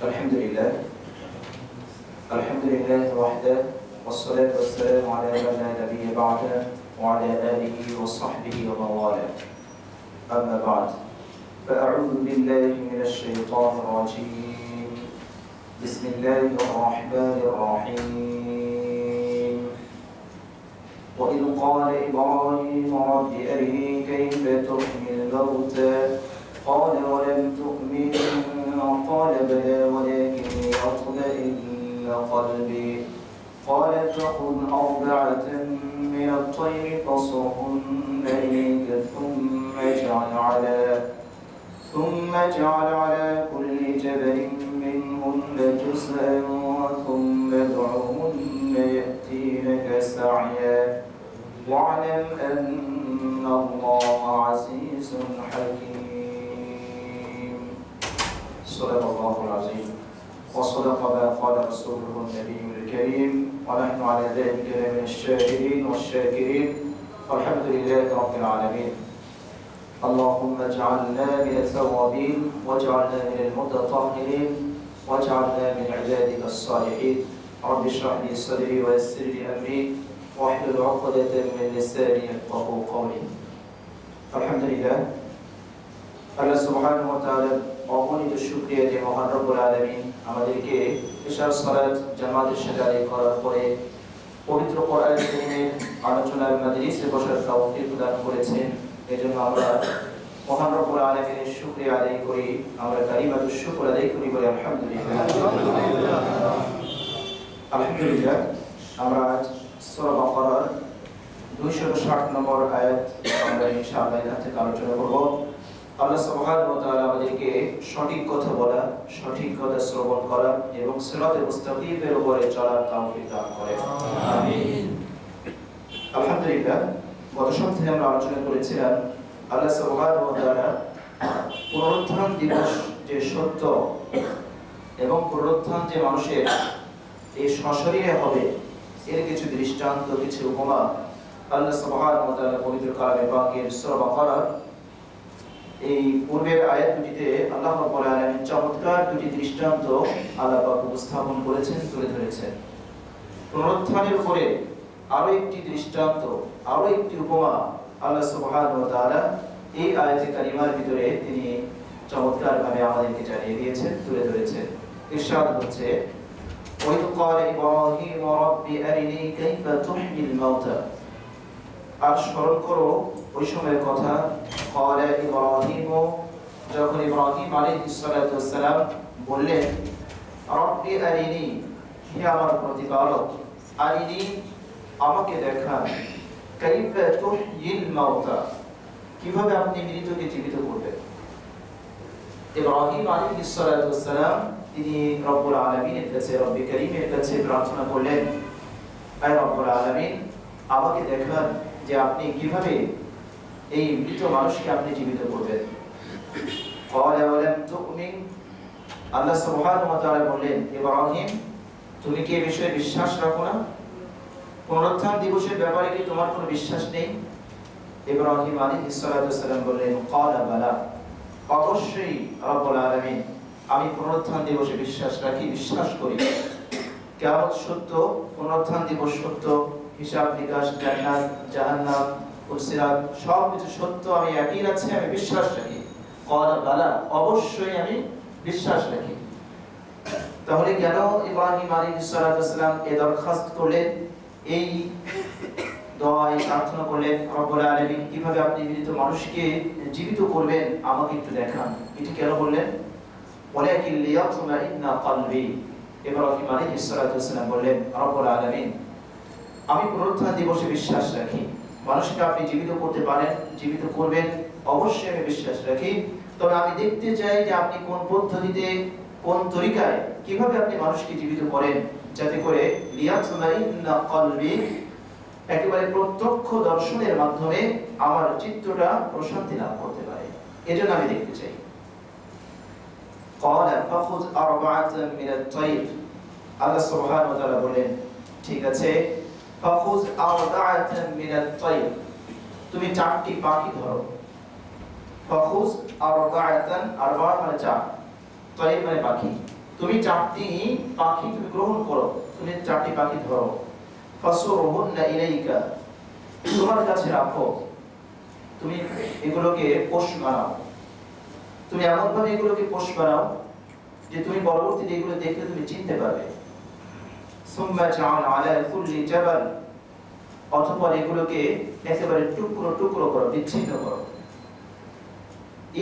الحمد لله وحده والصلاة والسلام على من لا نبي بعده وعلى آله وصحبه ومن والاه. أما بعد فأعوذ بالله من الشيطان الرجيم. بسم الله الرحمن الرحيم. وإذ قال إبراهيم رب أرني كيف تحيي الموتى قال ولم تؤمن قال بلى ولكن ليطمئن قلبي قال فخذ أربعة من الطير فصرهن إليك ثم اجعل على كل جبل منهن جزءا ثم ادعهن يأتينك سعيا واعلم أن الله عزيز حكيم. صدق الله العظيم وصدق ما قال رسوله النبي الكريم ونحن على ذلك من الشاهدين والشاكرين والحمد لله رب العالمين. اللهم اجعلنا من التوابين واجعلنا من المتطهرين واجعلنا من عبادك الصالحين. رب اشرح لي صدري ويسر لي أمري واحلل عقدة من لساني يفقهوا قولي. الحمد لله আল্লাহ সুবহানাহু ওয়া তাআলা অগণিত শুকরিয়া যে মহান রব্বুল আলামিন আমাদেরকে ইশার সালাত জামাতের সাথে আদায় করার পরে পবিত্র কোরআন কারীমের আলোচনার মাজলিসে বসার তৌফিক দান করেছেন। এজন্য আমরা মহান রব্বুল আলামিনের শুকরিয়া আদায় করি, আমরা কালিমাতুশ শুকর আদায় করি বলে আলহামদুলিল্লাহ। আলহামদুলিল্লাহ আমরা সূরা বাকারার 260 নম্বর আয়াত আমরা ইনশাআল্লাহ এখান থেকে আলোচনা করব। আল্লাহ সুবহানাহু ওয়া তাআলা আমাদেরকে সঠিক কথা বলা, সঠিক কথা শ্রবণ করা এবং সিরাতে মুস্তাকিমের উপরে চলার তৌফিক দান করেন। আমিন। আলহামদুলিল্লাহ গত সপ্তাহে আমরা আলোচনা করেছিলাম আল্লাহ সুবহানাহু ওয়া তাআলা পুনরুত্থান দিবস যে সত্য এবং পুনরুত্থান যে মানুষের এই সশরীরে হবে এর কিছু দৃষ্টান্ত, কিছু উপমা আল্লাহ সুবহানাহু ওয়া তাআলা পবিত্র কালামে পাকের সূরা বাকারার এই পূর্বের আয়াত দুটিতে আল্লাহ রাব্বুল আলামিন চমৎকার দুটি দৃষ্টান্ত আল্লাহ পাক উপস্থাপন করেছেন, তুলে ধরেছেন। পুনরুত্থানের উপরে আরো একটি দৃষ্টান্ত, আরো একটি উপমা আল্লাহ সুবহানাহু ওয়া তাআলা এই আয়াতে কারিমার ভিতরে তিনি চমৎকার ভাবে আমাদেরকে জানিয়ে দিয়েছেন, তুলে ধরেছেন। ইরশাদ হচ্ছে ওয়াইদ ক্বালা ইব্রাহিম রাব্বি আরিনি কাইফা তুহয়িল মাউতা। আর স্মরণ করো ওই সময়ের কথা, ক্বালা ইব্রাহিম, যখন ইব্রাহিম আলাইহিস সালাতু ওয়াস সালাম বললেন রাব্বি আরিনি, হে আমার প্রতিপালক, আরিনি আমাকে দেখান, কাইফা তুহয়িল মাউতা, কিভাবে আপনি মৃতকে জীবিত করবেন। ইব্রাহিম আলাইহিস সালাতু ওয়াস সালাম তিনি রব্বুল আলামিনের কাছে, রব্বি কারীমের কাছে প্রার্থনা করলেন, হে রব্বুল আলামিন আমাকে দেখান যে আপনি কিভাবে এই মৃত মানুষকে আপনি জীবিত করবেন। ক্বালা ওয়ালাম তুমিন, আল্লাহ সুবহানাহু ওয়া তাআলা বললেন ইব্রাহিম তুমি কি এই বিষয়ে বিশ্বাস রাখো না? পুনরুত্থান দিবসের ব্যাপারে কি তোমার কোনো বিশ্বাস নেই? ইব্রাহিম আলাইহিস সালাতু ওয়াস সালাম বললেন ক্বালা বালা, অবশ্যই রব্বুল আলামিন আমি পুনরুত্থান দিবসে বিশ্বাস রাখি, বিশ্বাস করি। কিয়ামত সত্য, পুনরুত্থান দিবস সত্য, হিসাব নিকাশ, জান্নাত জাহান্নাম, ফুলসিরাত সবকিছু সত্য, আমি ইয়াকিন আছে, আমি বিশ্বাস রাখি। ক্বালা বালা, অবশ্যই আমি বিশ্বাস রাখি। তাহলে কেন ইব্রাহিম আলাইহিস সালাতু ওয়াস সালাম এই দরখাস্ত করলেন, এই দোয়ায় প্রার্থনা করলেন রব্বুল আলামিন কিভাবে আপনি মৃত মানুষকে জীবিত করবেন আমাকে একটু দেখান। এটি কেন বললেন? ওয়ালাকিন লিয়াতমাইন্না কলবি, ইব্রাহিম আলাইহিস সালাতু ওয়াস সালাম বললেন রব্বুল আলামিন আমি পুনরুত্থান দিবসে বিশ্বাস রাখি, মানুষকে আপনি জীবিত করতে পারেন, জীবিত করবেন, অবশ্যই আমি বিশ্বাস রাখি। তবে আমি দেখতে চাই যে আপনি কোন পদ্ধতিতে, কোন তরিকায়, কিভাবে আপনি মানুষকে জীবিত করেন, যাতে করে লিয়াতমাইন্না কলবি, একেবারে প্রত্যক্ষ দর্শনের মাধ্যমে আমার চিত্তটা প্রশান্তি লাভ করতে পারে, এজন্য আমি দেখতে চাই। ক্বালা ফাখুয আরবাআতান মিনাত তায়র, আল্লাহ সুবহানাহু ওয়া তাআলা বলেন ঠিক আছে, ফাখুয আরবাআতান মিনাত তায়র, তুমি 4টি পাখি ধরো। ফাখুজ আরবাআতান, আরবা মানে 4, তায়র মানে পাখি। তুমি 4টি পাখি তুমি গ্রহণ করো, তুমি 4টি পাখি ধরো, ফাসুরহুন্না ইলাইকা, তোমার কাছে রাখো, তুমি এগুলোকে পোষ বানাও, তুমি এমন ভাবে এগুলোকে পোষ বানাও যে তুমি পরবর্তীতে এগুলো দেখলে তুমি চিনতে পারবে। সুম্মা জাআল আলা কুল্লি জাবাল, অতঃপর এগুলোকে একেবারে টুকরো টুকরো করো, বিচ্ছিন্ন করো।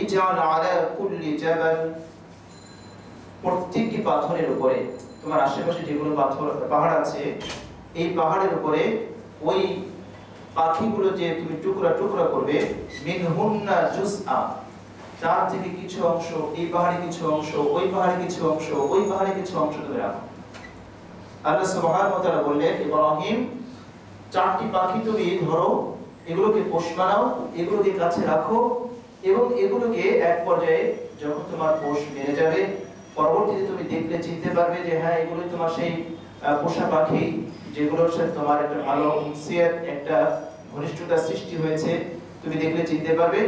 ইজআল আলা কুল্লি জাবাল, প্রত্যেকটি পাথরের উপরে, তোমার আশেপাশে যেগুলো পাথর পাহাড় আছে, এই পাহাড়ের উপরে ওই পাখিগুলো যে তুমি টুকরা টুকরা করবে, মিনহুন্না জুজআ, তার থেকে কিছু অংশ এই পাহাড়ে, কিছু অংশ ওই পাহাড়ে, কিছু অংশ ওই পাহাড়ে, কিছু অংশ তুমি রাখো। আল্লাহ সুবহানাহু ওয়া তাআলা বললেন, ইব্রাহিম 4টি পাখি তুমি ধরো, এগুলোকে পোষ বানাও, এগুলোকে কাছে রাখো, এবং এগুলোকে এক পর্যায়ে যখন তোমার পোষ মেরে যাবে, পরবর্তীতে তুমি দেখলে চিনতে পারবে যে হ্যাঁ এগুলোই তোমার সেই পোষা পাখি, যেগুলোর সাথে তোমার একটা ভালো উনসিয়ত, একটা ঘনিষ্ঠতা সৃষ্টি হয়েছে, তুমি দেখলে চিনতে পারবে।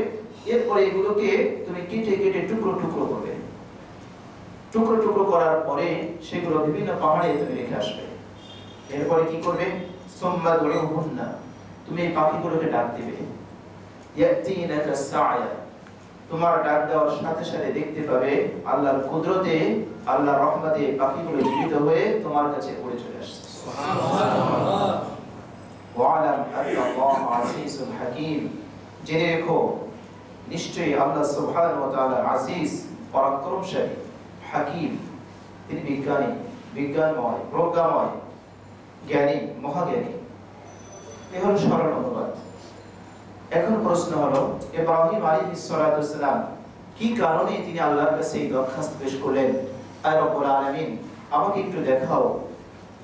এরপরে এগুলোকে তুমি কেটে কেটে টুকরো টুকরো করবে, টুকরো টুকরো করার পরে সেগুলো বিভিন্ন পাহাড়ে তুমি রেখে আসবে। এরপরে কি করবে? সুম্মা দুউহুন্না, তুমি এই পাখিগুলোকে ডাক দিবে, ইয়াতিনাকা সায়া, তোমার ডাক দেওয়ার সাথে সাথে দেখতে পাবে আল্লাহর কুদরতে, আল্লাহর রহমতে পাখিগুলো জীবিত হয়ে তোমার কাছে পড়ে চলে আসছে। সুবহানাল্লাহ। ওয়ালাম আল্লাহু আজিজুল হাকীম, জেনে রেখো নিশ্চয়ই আল্লাহ সুবহানাহু ওয়া তাআলা আজিজ, পরাক্রমশালী, হাকীম, তিনি বিজ্ঞানী, বিজ্ঞানময়, প্রজ্ঞাময়, জ্ঞানী, মহাজ্ঞানী। এ হলো সরল অনুবাদ। এখন প্রশ্ন হলো, ইব্রাহিম আলাইহিস সালাতু ওয়াস সালাম কি কারণে তিনি আল্লাহর কাছে এই দরখাস্ত পেশ করলেন, আয় রব্বুল আলামিন আমাকে একটু দেখাও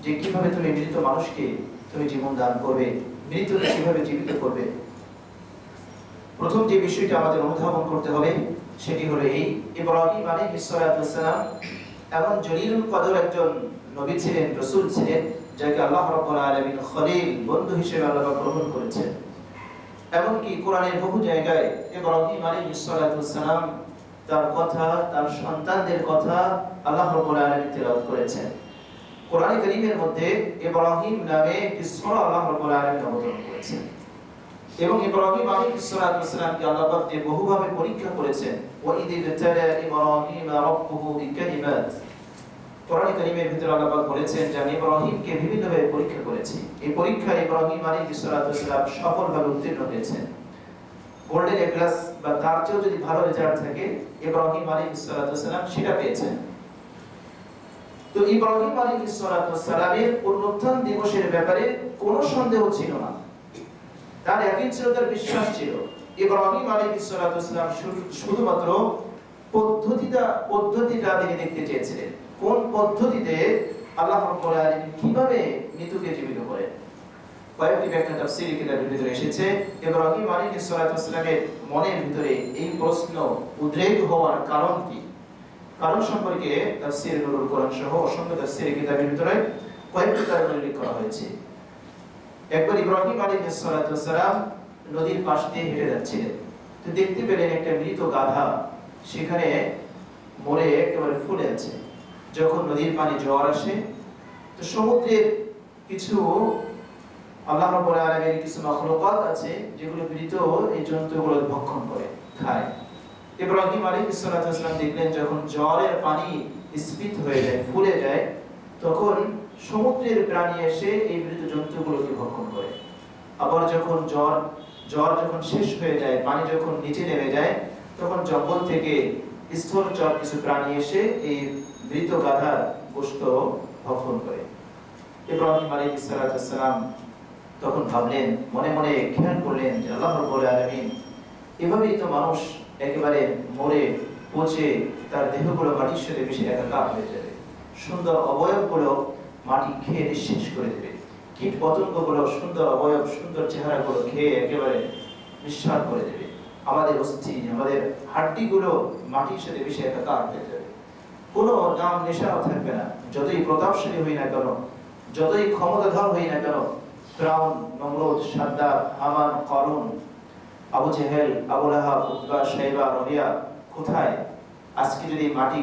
যে কিভাবে তুমি মৃত মানুষকে তুমি জীবন দান করবে, মৃতকে কিভাবে জীবিত করবে। প্রথম যে বিষয়টা আমাদের অনুধাবন করতে হবে সেটি হলো এই, ইব্রাহিম আলাইহিস সালাতু ওয়াস সালাম এমন জলিলুল কদর একজন নবী ছিলেন, রাসূল ছিলেন, যাকে আল্লাহ রাব্বুল আলামিন খলিল, বন্ধু হিসেবে আল্লাহ গ্রহণ করেছেন। এমনকি কোরআনের বহু জায়গায় ইব্রাহিম আলাইহিস সালাতু ওয়াস সালাম তার কথা, তার সন্তানদের কথা আল্লাহ রাব্বুল আলামিন তেলাওয়াত করেছেন। কোরআনে কারীমের মধ্যে ইব্রাহিম নামে একটি সূরা আল্লাহ রাব্বুল আলামিন অবতীর্ণ করেছেন, এবং ইব্রাহিম আলাইহিস সালাতু ওয়াস সালামকে আল্লাহ পাক যে বহুভাবে পরীক্ষা করেছেন। ওয়া ইয ইবতালা ইব্রাহিম রাব্বুহু বিকালিমাত, কোরআনে কারীমের ভিতরে আল্লাহ পাক বলেছেন যে আমি ইব্রাহিমকে বিভিন্নভাবে পরীক্ষা করেছি। এই পরীক্ষায় ইব্রাহিম আলাইহিস সালাতু ওয়াস সালাম সফলভাবে উত্তীর্ণ হয়েছেন। গোল্ডেন এ প্লাস বা তার চেয়েও যদি ভালো রেজাল্ট থাকে, ইব্রাহিম আলাইহিস সালাতু ওয়াস সালাম সেটা পেয়েছেন। তো ইব্রাহিম আলাইহিস সালাতু ওয়াস সালামের পুনরুত্থান দিবসের ব্যাপারে কোনো সন্দেহ ছিল না, তার ইয়াকিন ছিল, তার বিশ্বাস ছিল। ইব্রাহিম আলাইহিস সালাতু ওয়াস সালাম শুধুমাত্র পদ্ধতিটা তিনি দেখতে চেয়েছিলেন, কোন পদ্ধতিতে আল্লাহ রাব্বুল আলামিন কিভাবে মৃতকে জীবিত করেন। কয়েকটি ব্যাখ্যা তাফসীরি কিতাবের ভিতরে এসেছে। ইব্রাহিম আলাইহিস সালাতু ওয়াস সালামের মনের ভিতরে এই প্রশ্ন উদ্রেক হওয়ার কারণ কি, কারণ সম্পর্কে তাফসীর নুরুল কোরআন সহ অসংখ্য তাফসীরি কিতাবের ভিতরে কয়েকটি কারণ উল্লেখ করা হয়েছে। একবার ইব্রাহিম আলাইহিস সালাতু ওয়াস সালাম নদীর পাশ দিয়ে হেঁটে যাচ্ছিলেন, তো দেখতে পেলেন একটা মৃত গাধা সেখানে মরে একেবারে ফুলে আছে। যখন নদীর পানি জোয়ার আসে, তো সমুদ্রের কিছু আল্লাহ রাব্বুল আলামিনের কিছু মাখলুকাত আছে যেগুলো মৃত এই জন্তুগুলো ভক্ষণ করে, খায়। ইব্রাহিম আলাইহিস সালাতু ওয়াস সালাম দেখলেন যখন জোয়ারের পানি স্ফীত হয়ে যায়, ফুলে যায়, তখন সমুদ্রের প্রাণী এসে এই মৃত জন্তুগুলোকে ভক্ষণ করে। আবার যখন জ্বর যখন শেষ হয়ে যায়, পানি যখন নিচে নেমে যায়, তখন জঙ্গল থেকে স্থলচর কিছু প্রাণী এসে এই মৃত গাধার গোশত ভক্ষণ করে। ইব্রাহিম আলাইহিস সালাতু ওয়াস সালাম তখন ভাবলেন, মনে মনে খেয়াল করলেন যে আল্লাহ রাব্বুল আলামিন এভাবেই তো মানুষ একেবারে মরে পচে তার দেহগুলো মাটির সাথে মিশে একাকার হয়ে যাবে, সুন্দর অবয়বগুলো মাটি খেয়ে নিঃশেষ করে দেবে, কীট পতঙ্গগুলো সুন্দর অবয়ব, সুন্দর চেহারাগুলো খেয়ে একেবারে নিঃসার করে দেবে, আমাদের অস্থি, আমাদের হাড্ডিগুলো মাটির সাথে মিশে একাকার হয়ে যাবে, কোনো নাম নেশাও থাকবে না। যতই প্রতাপশালী হই না কেন, যতই ক্ষমতাধর হই না কেন, ফিরআউন, নমরুদ, সাদ্দাত, হামান, কারুন, আবু জেহেল, আবু লাহাব, উতবা, শাইবা, রবিয়া কোথায়? আজকে যদি মাটি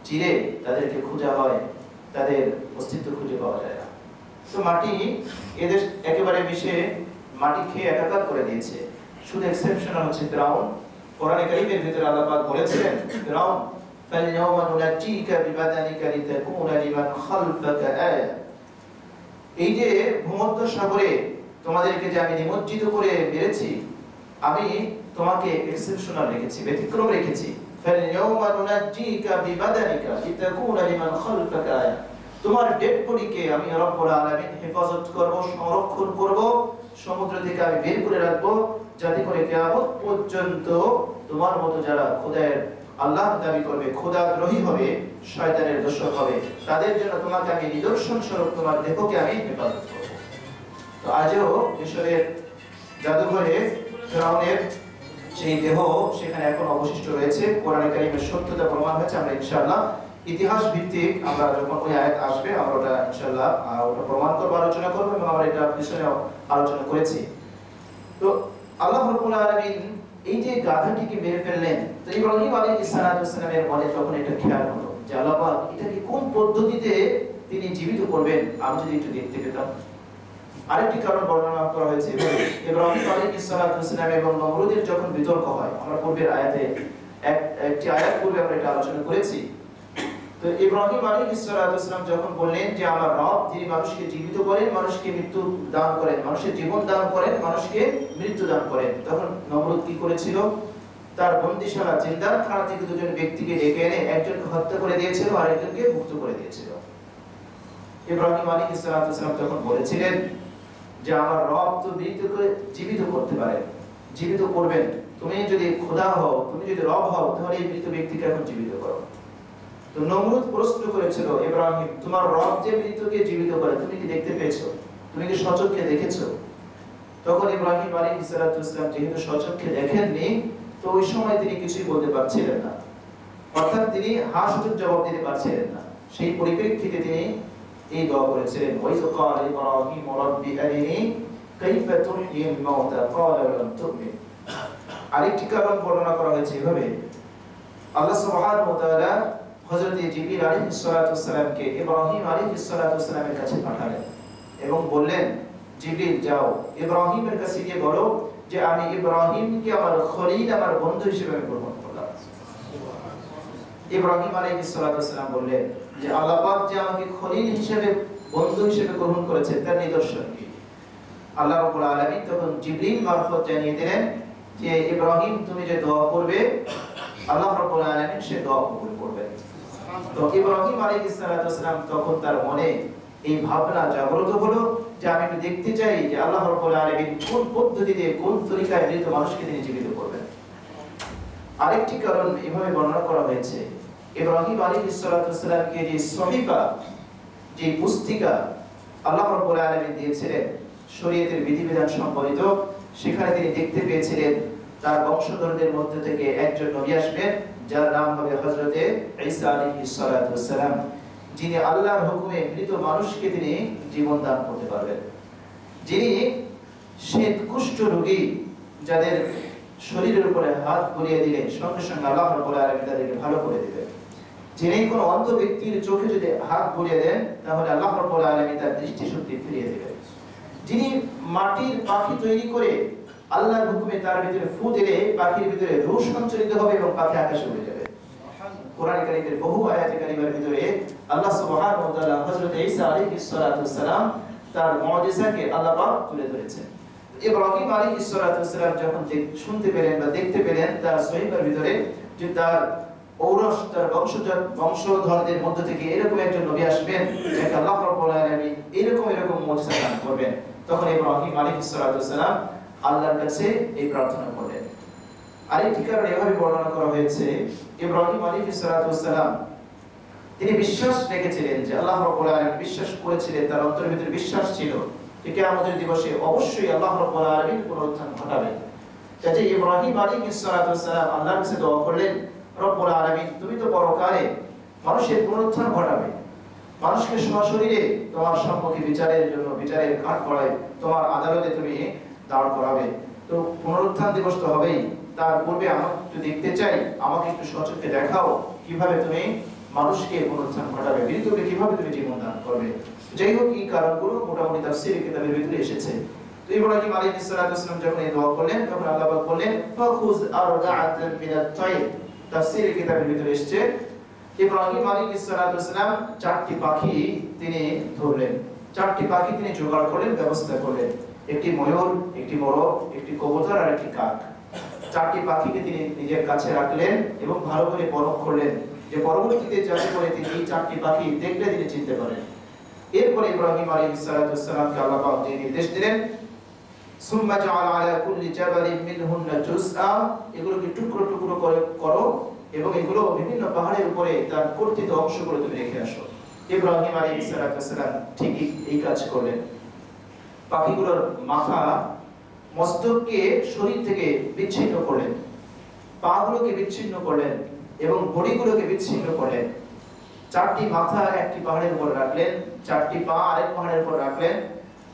চিরে তাদেরকে খোঁজা হয়, তাদের অস্তিত্ব খুঁজে পাওয়া যায় না। তো মাটি এদের একেবারে মিশে মাটি খেয়ে একাকার করে দিয়েছে। শুধু এক্সেপশনাল হচ্ছে ফিরাউন। কোরআনে কারীমের ভিতরে আল্লাহ পাক বলেছিলেন, ফিরাউন ফালইয়াউমা নুনাজ্জিকা বিবাদানিকা লিতাকুনা লিমান খালফাকা আয়া। এই যে ভূমধ্য সাগরে তোমাদেরকে যে আমি নিমজ্জিত করে মেরেছি, আমি তোমাকে এক্সেপশনাল রেখেছি, ব্যতিক্রম রেখেছি। ফালইয়াউমা নুনাজ্জিকা বিবাদানিকা লিতাকুনা লিমান খালফাকা আয়া। তোমার ডেড বডিকে আমি রব্বুল আলামিন হেফাজত করব, সংরক্ষণ করব, সমুদ্র থেকে আমি বের করে রাখবো, যাতে করে কিয়ামত পর্যন্ত তোমার মতো যারা খোদায়ের আল্লাহ দাবি করবে, খোদাদ্রোহী হবে, শয়তানের দোসর হবে, তাদের জন্য তোমাকে আমি নিদর্শন স্বরূপ তোমার দেহকে আমি হেফাজত করব। তো আজও মিশরের জাদুঘরে ফিরাউনের সেই দেহ সেখানে এখন অবশিষ্ট রয়েছে। কোরআনে কারীমের সত্যতা প্রমাণ হয়েছে। আমরা ইনশাআল্লাহ ইতিহাস ভিত্তিক আমরা যখন ওই আয়াত আসবে আমরা ওটা ইনশাআল্লাহ ওটা প্রমাণ করব, আলোচনা করব, এবং আমরা এটা বিষয়ে আলোচনা করেছি। তো আল্লাহ রাব্বুল আলামিন এই যে গাধাটিকে মেরে ফেললেন, তো ইব্রাহিম আলাইহিস সালামের মনে তখন এটা খেয়াল হলো যে আল্লাহ পাক এটাকে কোন পদ্ধতিতে তিনি জীবিত করবেন, আমি যদি একটু দেখতে পেতাম। আরেকটি কারণ বর্ণনা করা হয়েছে, ইব্রাহিম আলাইহিস সালাম এবং নমরুদের যখন বিতর্ক হয়, আমরা পূর্বের আয়াতে একটি আয়াত পূর্বে আমরা এটা আলোচনা করেছি। তো ইব্রাহিম আলাইহিস সালাম যখন বললেন যে আমার রব যিনি মানুষকে জীবিত করেন, মানুষকে মৃত্যু দান করেন, মানুষের জীবন দান করেন, মানুষকে মৃত্যু দান করেন, তখন নমরুদ কি করেছিল? তার বন্দিশালা জিন্দাখানা থেকে দুজন ব্যক্তিকে ডেকে এনে একজনকে হত্যা করে দিয়েছিল আর একজনকে মুক্ত করে দিয়েছিল। ইব্রাহিম আলাইহিস সালাম তখন বলেছিলেন যে আমার রব তো মৃতকে জীবিত করতে পারেন, জীবিত করবেন, তুমি যদি খোদা হও, তুমি যদি রব হও, তাহলে এই মৃত ব্যক্তিকে এখন জীবিত করো। তো নমরুদ প্রশ্ন করেছিল, ইব্রাহিম তোমার রব যে মৃতকে জীবিত করে তুমি কি দেখতে পেয়েছো? তুমি কি স্বচক্ষে দেখেছো? তখন ইব্রাহিম আলাইহিস সালাম যেহেতু স্বচক্ষে দেখেননি, তো ওই সময় তিনি কিছুই বলতে পারছিলেন না, অর্থাৎ তিনি হ্যাঁ সূচক জবাব দিতে পারছিলেন না। সেই পরিপ্রেক্ষিতে তিনি এই দোয়া করেছিলেন, ওয়াইজ ক্বালা ইব্রাহিম রাব্বি আরিনি কাইফা তুহয়িল মাউতা ক্বালা লাম তুমিন। আরেকটি কারণ বর্ণনা করা হয়েছে এভাবে, আল্লাহ সুবহানাহু ওয়া তাআলা হযরত জিবরিল আলাইহিস সালামকে ইব্রাহিম আলাইহিস সালামের কাছে পাঠালেন এবং বললেন, জিবরিল যাও ইব্রাহিমের কাছে গিয়ে বলো যে আমি ইব্রাহিমকে আমার খলিল, আমার বন্ধু হিসেবে গ্রহণ করলাম। ইব্রাহিম আলাইহিস সালাম বললেন যে আল্লাহ পাক যে আমাকে খলিল হিসেবে, বন্ধু হিসেবে গ্রহণ করেছেন তার নিদর্শন কি? আল্লাহ রাব্বুল আলামিন তখন জিবরিল মারফত জানিয়ে দিলেন যে ইব্রাহিম তুমি যে দোয়া করবে, আল্লাহ রাব্বুল আলামিন সে দোয়া কবুল করবেন। তো ইব্রাহিম আলাইহিস সালাম তখন তার মনে এই ভাবনা জাগ্রত হলো যে আমি একটু দেখতে চাই যে আল্লাহ রাব্বুল আলামিন কোন পদ্ধতিতে, কোন তরিকায় মৃত মানুষকে তিনি জীবিত করবেন। আরেকটি কারণ এভাবে বর্ণনা করা হয়েছে, ইব্রাহিম আলাইহিস সালামকে যে সহিফা, যে পুস্তিকা আল্লাহ রাব্বুল আলামিন দিয়েছিলেন শরীয়তের বিধিবিধান সম্বলিত, সেখানে তিনি দেখতে পেয়েছিলেন তার বংশধরদের মধ্যে থেকে একজন নবী আসবেন যার নাম হবে হযরতে ঈসা আলাইহিস সালাম, যিনি আল্লাহর হুকুমে মৃত মানুষকে তিনি জীবন দান করতে পারবেন, যিনি শ্বেত কুষ্ঠ রোগী যাদের শরীরের উপরে হাত বুলিয়ে দিলে সঙ্গে সঙ্গে আল্লাহ রাব্বুল আলামিন তাদেরকে ভালো করে দিবেন, যিনি কোনো অন্ধ ব্যক্তির চোখে যদি হাত বুলিয়ে দেন তাহলে আল্লাহ রাব্বুল আলামিন তার দৃষ্টিশক্তি ফিরিয়ে দিবেন, যিনি মাটির পাখি তৈরি করে আল্লাহর হুকুমে তার ভিতরে ফু দিলে পাখির ভিতরে রূহ সঞ্চারিত হবে এবং পাখি আকাশে উড়ে যাবে। কোরআন কারীমের বহু আয়াতে কারীমের ভিতরে আল্লাহ সুবহানাহু ওয়া তাআলা হযরত ঈসা আলাইহিস সালাম তার মুজিজাকে আল্লাহ পাক তুলে ধরেছেন। ইব্রাহিম আলাইহিস সালাম যখন শুনতে পেলেন বা দেখতে পেলেন তার সহিফার ভিতরে যে তার ঔরস, তার বংশধরদের মধ্য থেকে এরকম একজন নবী আসবেন যাকে আল্লাহ রাব্বুল আলামিন এরকম মুজিজা দান করবেন, তখন ইব্রাহিম আলাইহিস সালাম আল্লাহর কাছে এই প্রার্থনা করলেন। আরেকটি কারণ এভাবে বর্ণনা করা হয়েছে, ইব্রাহিম আলাইহিস সালাম তিনি বিশ্বাস রেখেছিলেন যে আল্লাহ রাব্বুল আলামিন, বিশ্বাস করেছিলেন, তার অন্তরের ভিতরে বিশ্বাস ছিল যে কিয়ামতের দিবসে অবশ্যই আল্লাহ রাব্বুল আলামিন পুনরুত্থান ঘটাবেন। কাজে ইব্রাহিম আলাইহিস সালাম আল্লাহর কাছে দোয়া করলেন, রব্বুল আলামিন তুমি তো পরকালে মানুষের পুনরুত্থান ঘটাবে, মানুষকে সশরীরে তোমার সম্মুখে বিচারের জন্য বিচারের কাঠ করায় তোমার আদালতে তুমি দাঁড় করাবে, তো পুনরুত্থান দিবস তো হবেই, তার পূর্বে আমাকে একটু দেখতে চাই, আমাকে একটু সচক্ষে দেখাও কিভাবে তুমি মানুষকে পুনরুত্থান ঘটাবে, মৃতকে কিভাবে তুমি জীবন দান করবে। যাই হোক, এই কারণগুলো মোটামুটি তাফসীরের কিতাবের ভিতরে এসেছে। তো ইব্রাহিম আলাইহিস সালাতু ওয়াসসালাম যখন এই দোয়া করলেন, তখন আল্লাহ পাক বললেন ফাখুজ আরবাআতান মিনাত তায়র। তাফসীরের কিতাবের ভিতরে এসেছে ইব্রাহিম আলাইহিস সালাতু ওয়াসসালাম 4টি পাখি তিনি ধরলেন, 4টি পাখি তিনি জোগাড় করলেন, ব্যবস্থা করলেন। একটি ময়ূর, একটি মোরগ, একটি কবুতর আর একটি কাক। 4টি পাখিকে তিনি নিজের কাছে রাখলেন এবং ভালো করে পরখ করলেন যে পরবর্তীতে যাতে করে তিনি এই 4টি পাখি দেখলে তিনি চিনতে পারেন। এরপরে ইব্রাহিম আলাইহিস সালাতু ওয়াসসালামকে আল্লাহ পাক নির্দেশ দিলেন সুম্মা জাআলা আলা কুল্লি জাবালিন মিনহুন্না জুসআ, এগুলোকে টুকরো টুকরো করে করো এবং এগুলো বিভিন্ন পাহাড়ের উপরে তার কর্তৃত অংশগুলো তুমি রেখে আসো। ইব্রাহিম আলাইহিস সালাতু ওয়াসসালাম ঠিকই এই কাজ করলেন। পাখিগুলোর মাথা মস্তককে শরীর থেকে বিচ্ছিন্ন করলেন, পাগুলোকে বিচ্ছিন্ন করলেন এবং বডিগুলোকে বিচ্ছিন্ন করলেন। 4টি মাথা একটি পাহাড়ের উপর রাখলেন, 4টি পা আরেক পাহাড়ের উপর রাখলেন,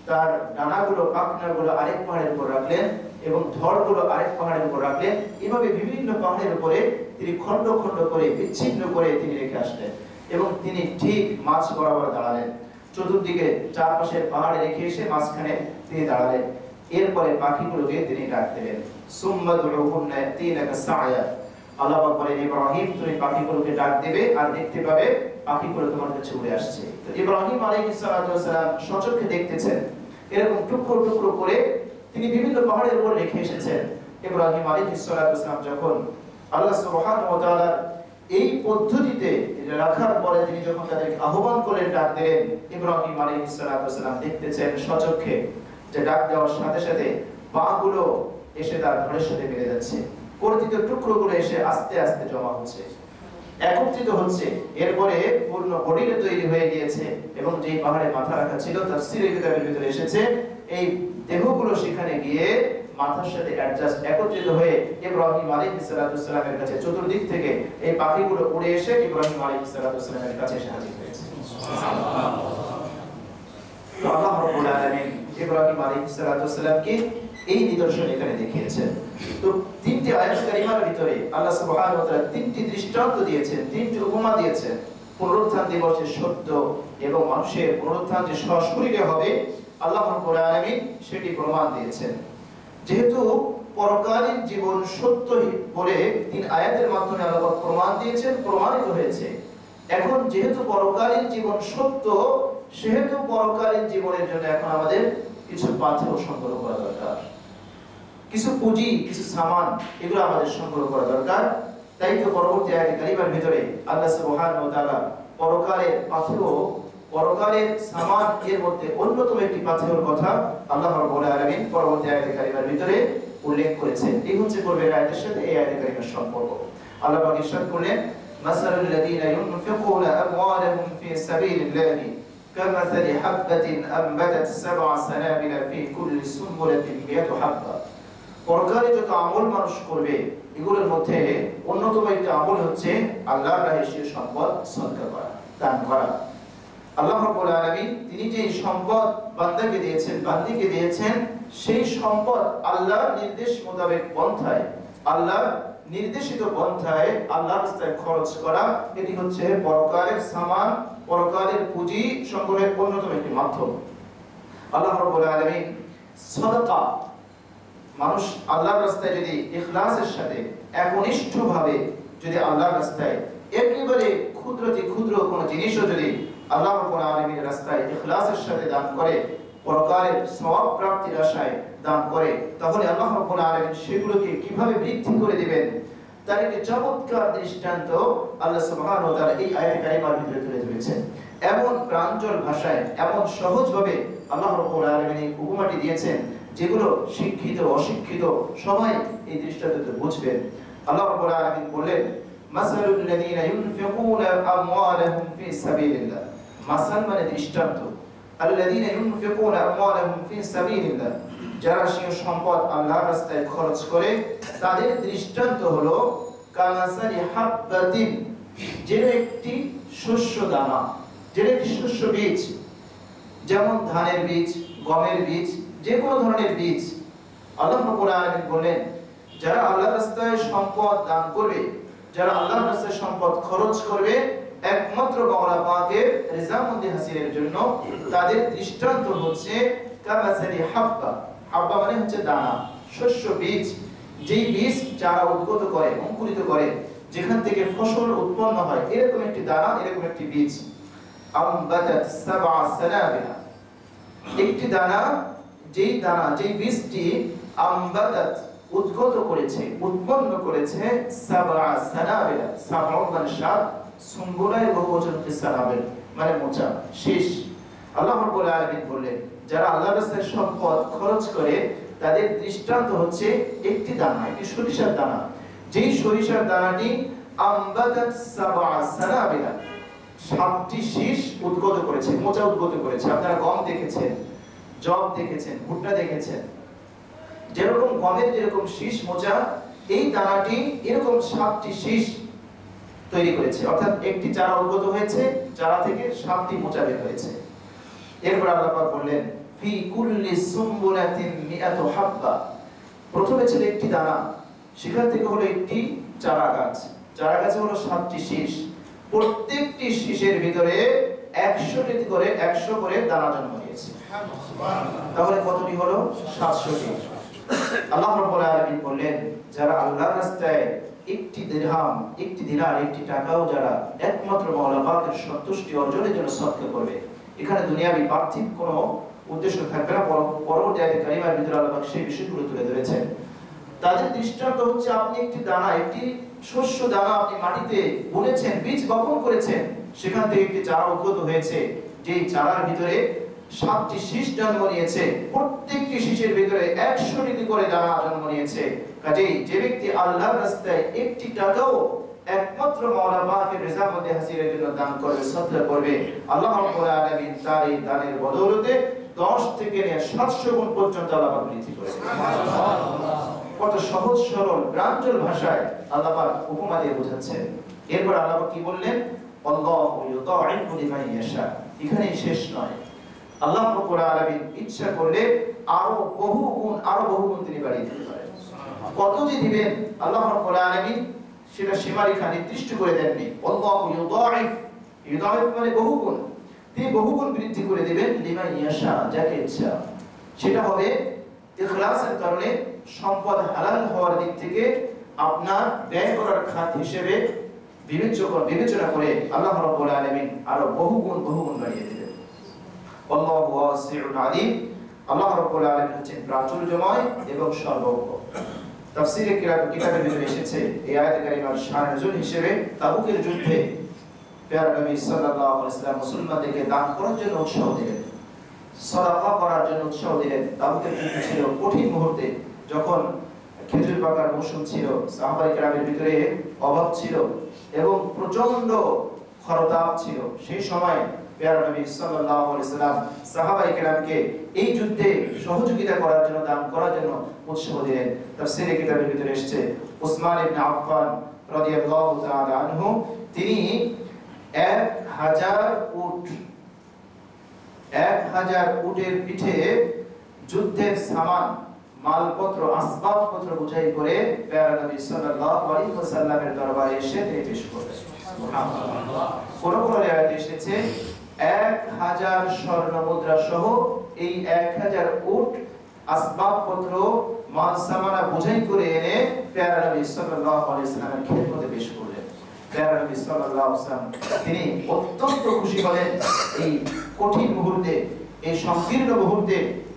তার ডানাগুলো, পাখনাগুলো আরেক পাহাড়ের উপর রাখলেন এবং ধড়গুলো আরেক পাহাড়ের উপর রাখলেন। এভাবে বিভিন্ন পাহাড়ের উপরে তিনি খণ্ড খণ্ড করে বিচ্ছিন্ন করে তিনি রেখে আসলেন এবং তিনি ঠিক মাঝ বরাবর দাঁড়ালেন। চতুর্দিকে চারপাশের পাহাড়ে রেখে এসে মাঝখানে তিনি দাঁড়ালেন। এরপরে পাখিগুলোকে তিনি ডাক দিলেন সুম্মা দুউহুন্না ইয়াতিনাকা সা'য়া। আল্লাহ পাক বলেন ইব্রাহিম তুমি পাখিগুলোকে ডাক দেবে আর দেখতে পাবে পাখিগুলো তোমার কাছে উড়ে আসছে। তো ইব্রাহিম আলাইহিস সালাতু ওয়াসসালাম সচক্ষে দেখতেছেন এরকম টুকরো টুকরো করে তিনি বিভিন্ন পাহাড়ের উপর রেখে এসেছেন। ইব্রাহিম আলাইহিস সালাতু ওয়াসসালাম যখন আল্লাহ সুবহানাহু ওয়া তাআলা এই পদ্ধতিতে রাখার পরে তিনি যখন তাদেরকে আহ্বান করলেন, ডাক দিলেন, ইব্রাহিম আলাইহিস সালাতু ওয়াসসালাম দেখতেছেন সচক্ষে যে ডাক দেওয়ার সাথে সাথে পাগুলো এসে তার ধড়ের সাথে মিলে যাচ্ছে, কর্তৃত টুকরোগুলো এসে আস্তে আস্তে জমা হচ্ছে, একত্রিত হচ্ছে। এরপরে পূর্ণ বডিটা তৈরি হয়ে গিয়েছে এবং যেই পাহাড়ে মাথা রাখা ছিল তাফসীরের কিতাবের ভিতরে এসেছে এই দেহগুলো সেখানে গিয়ে মাথার সাথে অ্যাডজাস্ট একত্রিত হয়ে ইব্রাহিম আলাইহিস সালাতু ওয়াসসালামের কাছে চতুর্দিক থেকে এই পাখিগুলো উড়ে এসে ইব্রাহিম আলাইহিস সালাতু ওয়াসসালামের কাছে এসে হাজির হয়েছে। সুবহানাল্লাহ। আল্লাহ রাব্বুল আলামিন ইব্রাহিম আলাইহিস সালাতু ওয়াসসালামকে এই নিদর্শন এখানে দেখিয়েছেন। তো 3টি আয়াত কারিমার ভিতরে আল্লাহ সুবহানাহু ওয়া তাআলা 3টি দৃষ্টান্ত দিয়েছেন, 3টি উপমা দিয়েছেন। পুনরুত্থান দিবসের সত্য এবং মানুষের পুনরুত্থান যে সশরীরে হবে আল্লাহ রাব্বুল আলামিন সেটি প্রমাণ দিয়েছেন। যেহেতু পরকালীন জীবন সত্য বলে 3 আয়াতের মাধ্যমে আল্লাহ প্রমাণ দিয়েছেন, প্রমাণিত হয়েছে। এখন যেহেতু পরকালীন জীবন সত্য, সেহেতু পরকালীন জীবনের জন্য এখন আমাদের কিছু পাথেয় সংগ্রহ করা দরকার, কিছু পুঁজি, কিছু সামান, এগুলো আমাদের সংগ্রহ করা দরকার। তাই তো পরবর্তী আয়াতে কারিমার ভিতরে আল্লাহ সুবহানাহু ওয়া তাআলা পরকালের পাথেয়, পরকালের সামান এর মধ্যে অন্যতম একটি পাথেয়র কথা আল্লাহ রাব্বুল আলামিন পরবর্তী আয়াতে কারিমার ভিতরে উল্লেখ করেছেন। এই হচ্ছে পূর্বের আয়াতের সাথে এই আয়াতে কারিমার সম্পর্ক। আল্লাহ পাক ইরশাদ করলেন মাসালুল লাযীনা ইউনফিকুনা আমওয়ালাহুম ফি সাবিলিল্লাহি কামাসালি হাববাতিন আমবাতাত সাব'a সানাবিলা ফি কুল্লি সুনবুলাতিন মিয়াতু হাব্বা। পরকালে যত আমল মানুষ করবে এগুলোর মধ্যে অন্যতম একটা আমল হচ্ছে আল্লাহর রাহে সম্পদ সদকা করা, দান করা। আল্লাহ রাব্বুল আলামিন তিনি যে সম্পদ বান্দাকে দিয়েছেন, বান্দীকে দিয়েছেন, সেই সম্পদ আল্লাহর নির্দেশ মোতাবেক পন্থায়, আল্লাহর নির্দেশিত পন্থায় আল্লাহর রাস্তায় খরচ করা, এটি হচ্ছে পরকালের সামান, পরকালের পুঁজি সংগ্রহের অন্যতম একটি মাধ্যম। আল্লাহ রাব্বুল আলামিন সাদাকা, মানুষ আল্লাহর রাস্তায় যদি ইখলাসের সাথে একনিষ্ঠভাবে যদি আল্লাহর রাস্তায় একেবারে ক্ষুদ্রতি ক্ষুদ্র কোনো জিনিসও যদি আল্লাহ রাব্বুল আলামিনের রাস্তায় ইখলাসের সাথে দান করে, পরকালের সওয়াব প্রাপ্তির আশায় দান করে, তাহলে আল্লাহ রাব্বুল আলামিন সেগুলোকে কিভাবে বৃদ্ধি করে দিবেন তার একটি চমৎকার দৃষ্টান্ত আল্লাহ সুবহানাহু ওয়া তাআলা এই আয়াতে কারিমার ভিতরে তুলে ধরেছেন। এমন প্রাঞ্জল ভাষায়, এমন সহজভাবে আল্লাহ রাব্বুল আলামিন এই উপমাটি দিয়েছেন যেগুলো শিক্ষিত অশিক্ষিত সবাই এই দৃষ্টান্ততে বুঝবেন। আল্লাহ রাব্বুল আলামিন বলেন মাসালুল লাযীনা ইউনফিকুনা আমওয়ালাহুম ফি সাবিলিল্লাহ। মাসাল মানে দৃষ্টান্ত। আল্লাযীনা ইউনফিকুনা আমওয়ালাহুম ফি সাবিলিল্লাহ, যারা সেই সম্পদ আল্লাহর রাস্তায় খরচ করে তাদের দৃষ্টান্ত হলো কামাসালি হাববাতিন, যেটা একটি শস্য দানা, যেটা একটি শস্য বীজ, যেমন ধানের বীজ, গমের বীজ, যে কোনো ধরনের বীজ। আল্লাহ রাব্বুল আলামিন বলেন যারা আল্লাহর রাস্তায় সম্পদ দান করবে, যারা আল্লাহর রাস্তায় সম্পদ খরচ করবে, একমাত্র মাওলা পাকের রিজামন্দি হাসিলের জন্য তাদের দৃষ্টান্ত হচ্ছে কামাসালি হাব্বা। হাব্বা মানে হচ্ছে দানা, শস্য, বীজ। যেই বীজ চারা উদ্গত করে, অঙ্কুরিত করে, যেখান থেকে ফসল উৎপন্ন হয়, এরকম একটি দানা, এরকম একটি বীজ। আমবাতাত সাবআ সানাবিলা, একটি দানা, যেই বীজটি আমবাতাত উদ্গত করেছে, উৎপন্ন করেছে, সাবআ সানাবিলা, সাবআ মানে সাত, সুম্বুলায় বহুবচন সানাবিল মানে মোচা, শীষ। আল্লাহ রাব্বুল আলামিন বললেন, যারা আল্লাহর রাস্তায় সম্পদ খরচ করে তাদের দৃষ্টান্ত হচ্ছে একটি দানা, একটি সরিষার দানা। যেই সরিষার দানাটি আমবাতাত সাবআ সানাবিলা, সাতটি শীষ উদ্গত করেছে, মোচা উদ্গত করেছে। আপনারা গম দেখেছেন, জব দেখেছেন, ভুট্টা দেখেছেন, যেরকম গমের যেরকম শীষ মোচা, এই দানাটি এরকম সাতটি শীষ তৈরি করেছে। অর্থাৎ একটি চারা উদ্গত হয়েছে, চারা থেকে সাতটি মোচা বের হয়েছে। এরপর আল্লাহ পাক বললেন, ফি কুল্লি সুম্বুলাতিন মিআতু হাব্বা, প্রথমে ছিল একটি দানা, সেখান থেকে হলো একটি চারা গাছ, চারা গাছে হলো সাতটি শীষ, প্রত্যেকটি শীষের ভিতরে 100 করে দানা জন্ম নিয়েছে। তাহলে কতটি হলো? 700টি। আল্লাহ রাব্বুল আলামিন বললেন, যারা আল্লাহর রাস্তায় একটি দিরহাম, একটি দিনার, একটি টাকাও যারা একমাত্র মাওলা পাকের সন্তুষ্টি অর্জনের জন্য সদকা করবে, এখানে দুনিয়াবি পার্থিব কোনো উদ্দেশ্য থাকবে না। পরবর্তী আয়াতে কারিমার ভিতরে আল্লাহ পাক সেই বিষয়গুলো তুলে ধরেছেন। তাদের দৃষ্টান্ত হচ্ছে, আপনি একটি দানা, একটি শস্য দানা আপনি মাটিতে বুনেছেন, বীজ বপন করেছেন, সেখান থেকে একটি চারা উদ্গত হয়েছে, যেই চারার ভিতরে 7টি শীষ জন্ম নিয়েছে, প্রত্যেকটি শীষের ভিতরে 100টি করে দানা জন্ম নিয়েছে। কাজেই যে ব্যক্তি আল্লাহর রাস্তায় একটি টাকাও একমাত্র মাওলা পাকের রিজামন্দি হাসিলের জন্য দান করবে, সদকা করবে, আল্লাহ রাব্বুল আলামিন তার এই দানের বদৌলতে 10 থেকে 700 গুণ পর্যন্ত আল্লাহ পাক বৃদ্ধি করে। কত সহজ সরল প্রাঞ্জল ভাষায় আল্লাহ পাক উপমা দিয়ে বোঝাচ্ছেন। এরপর আল্লাহ পাক কি বললেন? আল্লাহু ইউদাইফু লিমান ইয়াশা। এখানেই শেষ নয়, আল্লাহ রাব্বুল আলামিন ইচ্ছা করলে আরো বহু গুণ তিনি বাড়িয়ে দিতে পারেন। কত যে দিবেন আল্লাহ রাব্বুল আলামিন সেটা সীমারেখা নির্দিষ্ট করে দেননি। আল্লাহু ইউদাইফ মানে বহু গুণ, তিনি বহু গুণ বৃদ্ধি করে দিবেন লিমান ইয়াশা, যাকে ইচ্ছা। সেটা হবে ইখলাসের কারণে, সম্পদ হালাল হওয়ার দিক থেকে আপনার ব্যয় করার খাত হিসেবে বিবেচনা করে আল্লাহ রাব্বুল আলামিন আরো বহু গুণ বাড়িয়ে দিবেন। আল্লাহু ওয়াসিউন আলিম, আল্লাহ রাব্বুল আলামিন হচ্ছেন প্রাচুর্যময় এবং সর্বজ্ঞ। তাফসীরে কিতাবের ভিতরে এসেছে, এই আয়াতে কারিমার শান নজুল হিসেবে তাবুকের যুদ্ধে প্যারা নবী সাল্লাল্লাহু আলাইহি ওয়াসাল্লাম মুসলমানদেরকে দান করার জন্য উৎসাহ দিলেন, সাদাকা করার জন্য উৎসাহ দিলেন। তাবুকের যুদ্ধ ছিল কঠিন মুহূর্তে, যখন খেজুর পাকার মৌসুম ছিল, সাহাবায়ে কেরামের ভিতরে অভাব ছিল এবং প্রচন্ড খরতাপ ছিল। সেই সময় প্যারা নবী সাল্লাল্লাহু আলাইহি ওয়াসাল্লাম সাহাবায়ে কেরামকে এই যুদ্ধে সহযোগিতা করার জন্য, দান করার জন্য উৎসাহ দিলেন। তাফসীরে কিতাবের ভিতরে এসেছে, উসমান ইবনে আফফান রাদিয়াল্লাহু তাআলা আনহু, তিনি 1000 উটের পিঠে যুদ্ধের সামান, মালপত্র, আসবাবপত্র বোঝাই করে প্যারা নবী সাল্লাল্লাহু আলাইহি ওয়াসাল্লামের দরবারে এসে তিনি পেশ করলেন। সুবহানাল্লাহ। কোন আয়াতে এসেছে 1000 স্বর্ণ মুদ্রা সহ এই 1000 উট আসবাবপত্র, মাল সামানা বোঝাই করে এনে প্যারা নবী সাল্লাল্লাহু আলাইহি ওয়াসাল্লামের খিদমতে পেশ করলেন। প্যারা নবী সাল্লাল্লাহু আলাইহি ওয়াসাল্লাম তিনি অত্যন্ত খুশি হলেন। এই কঠিন মুহূর্তে, এই সংকীর্ণ মুহূর্তে,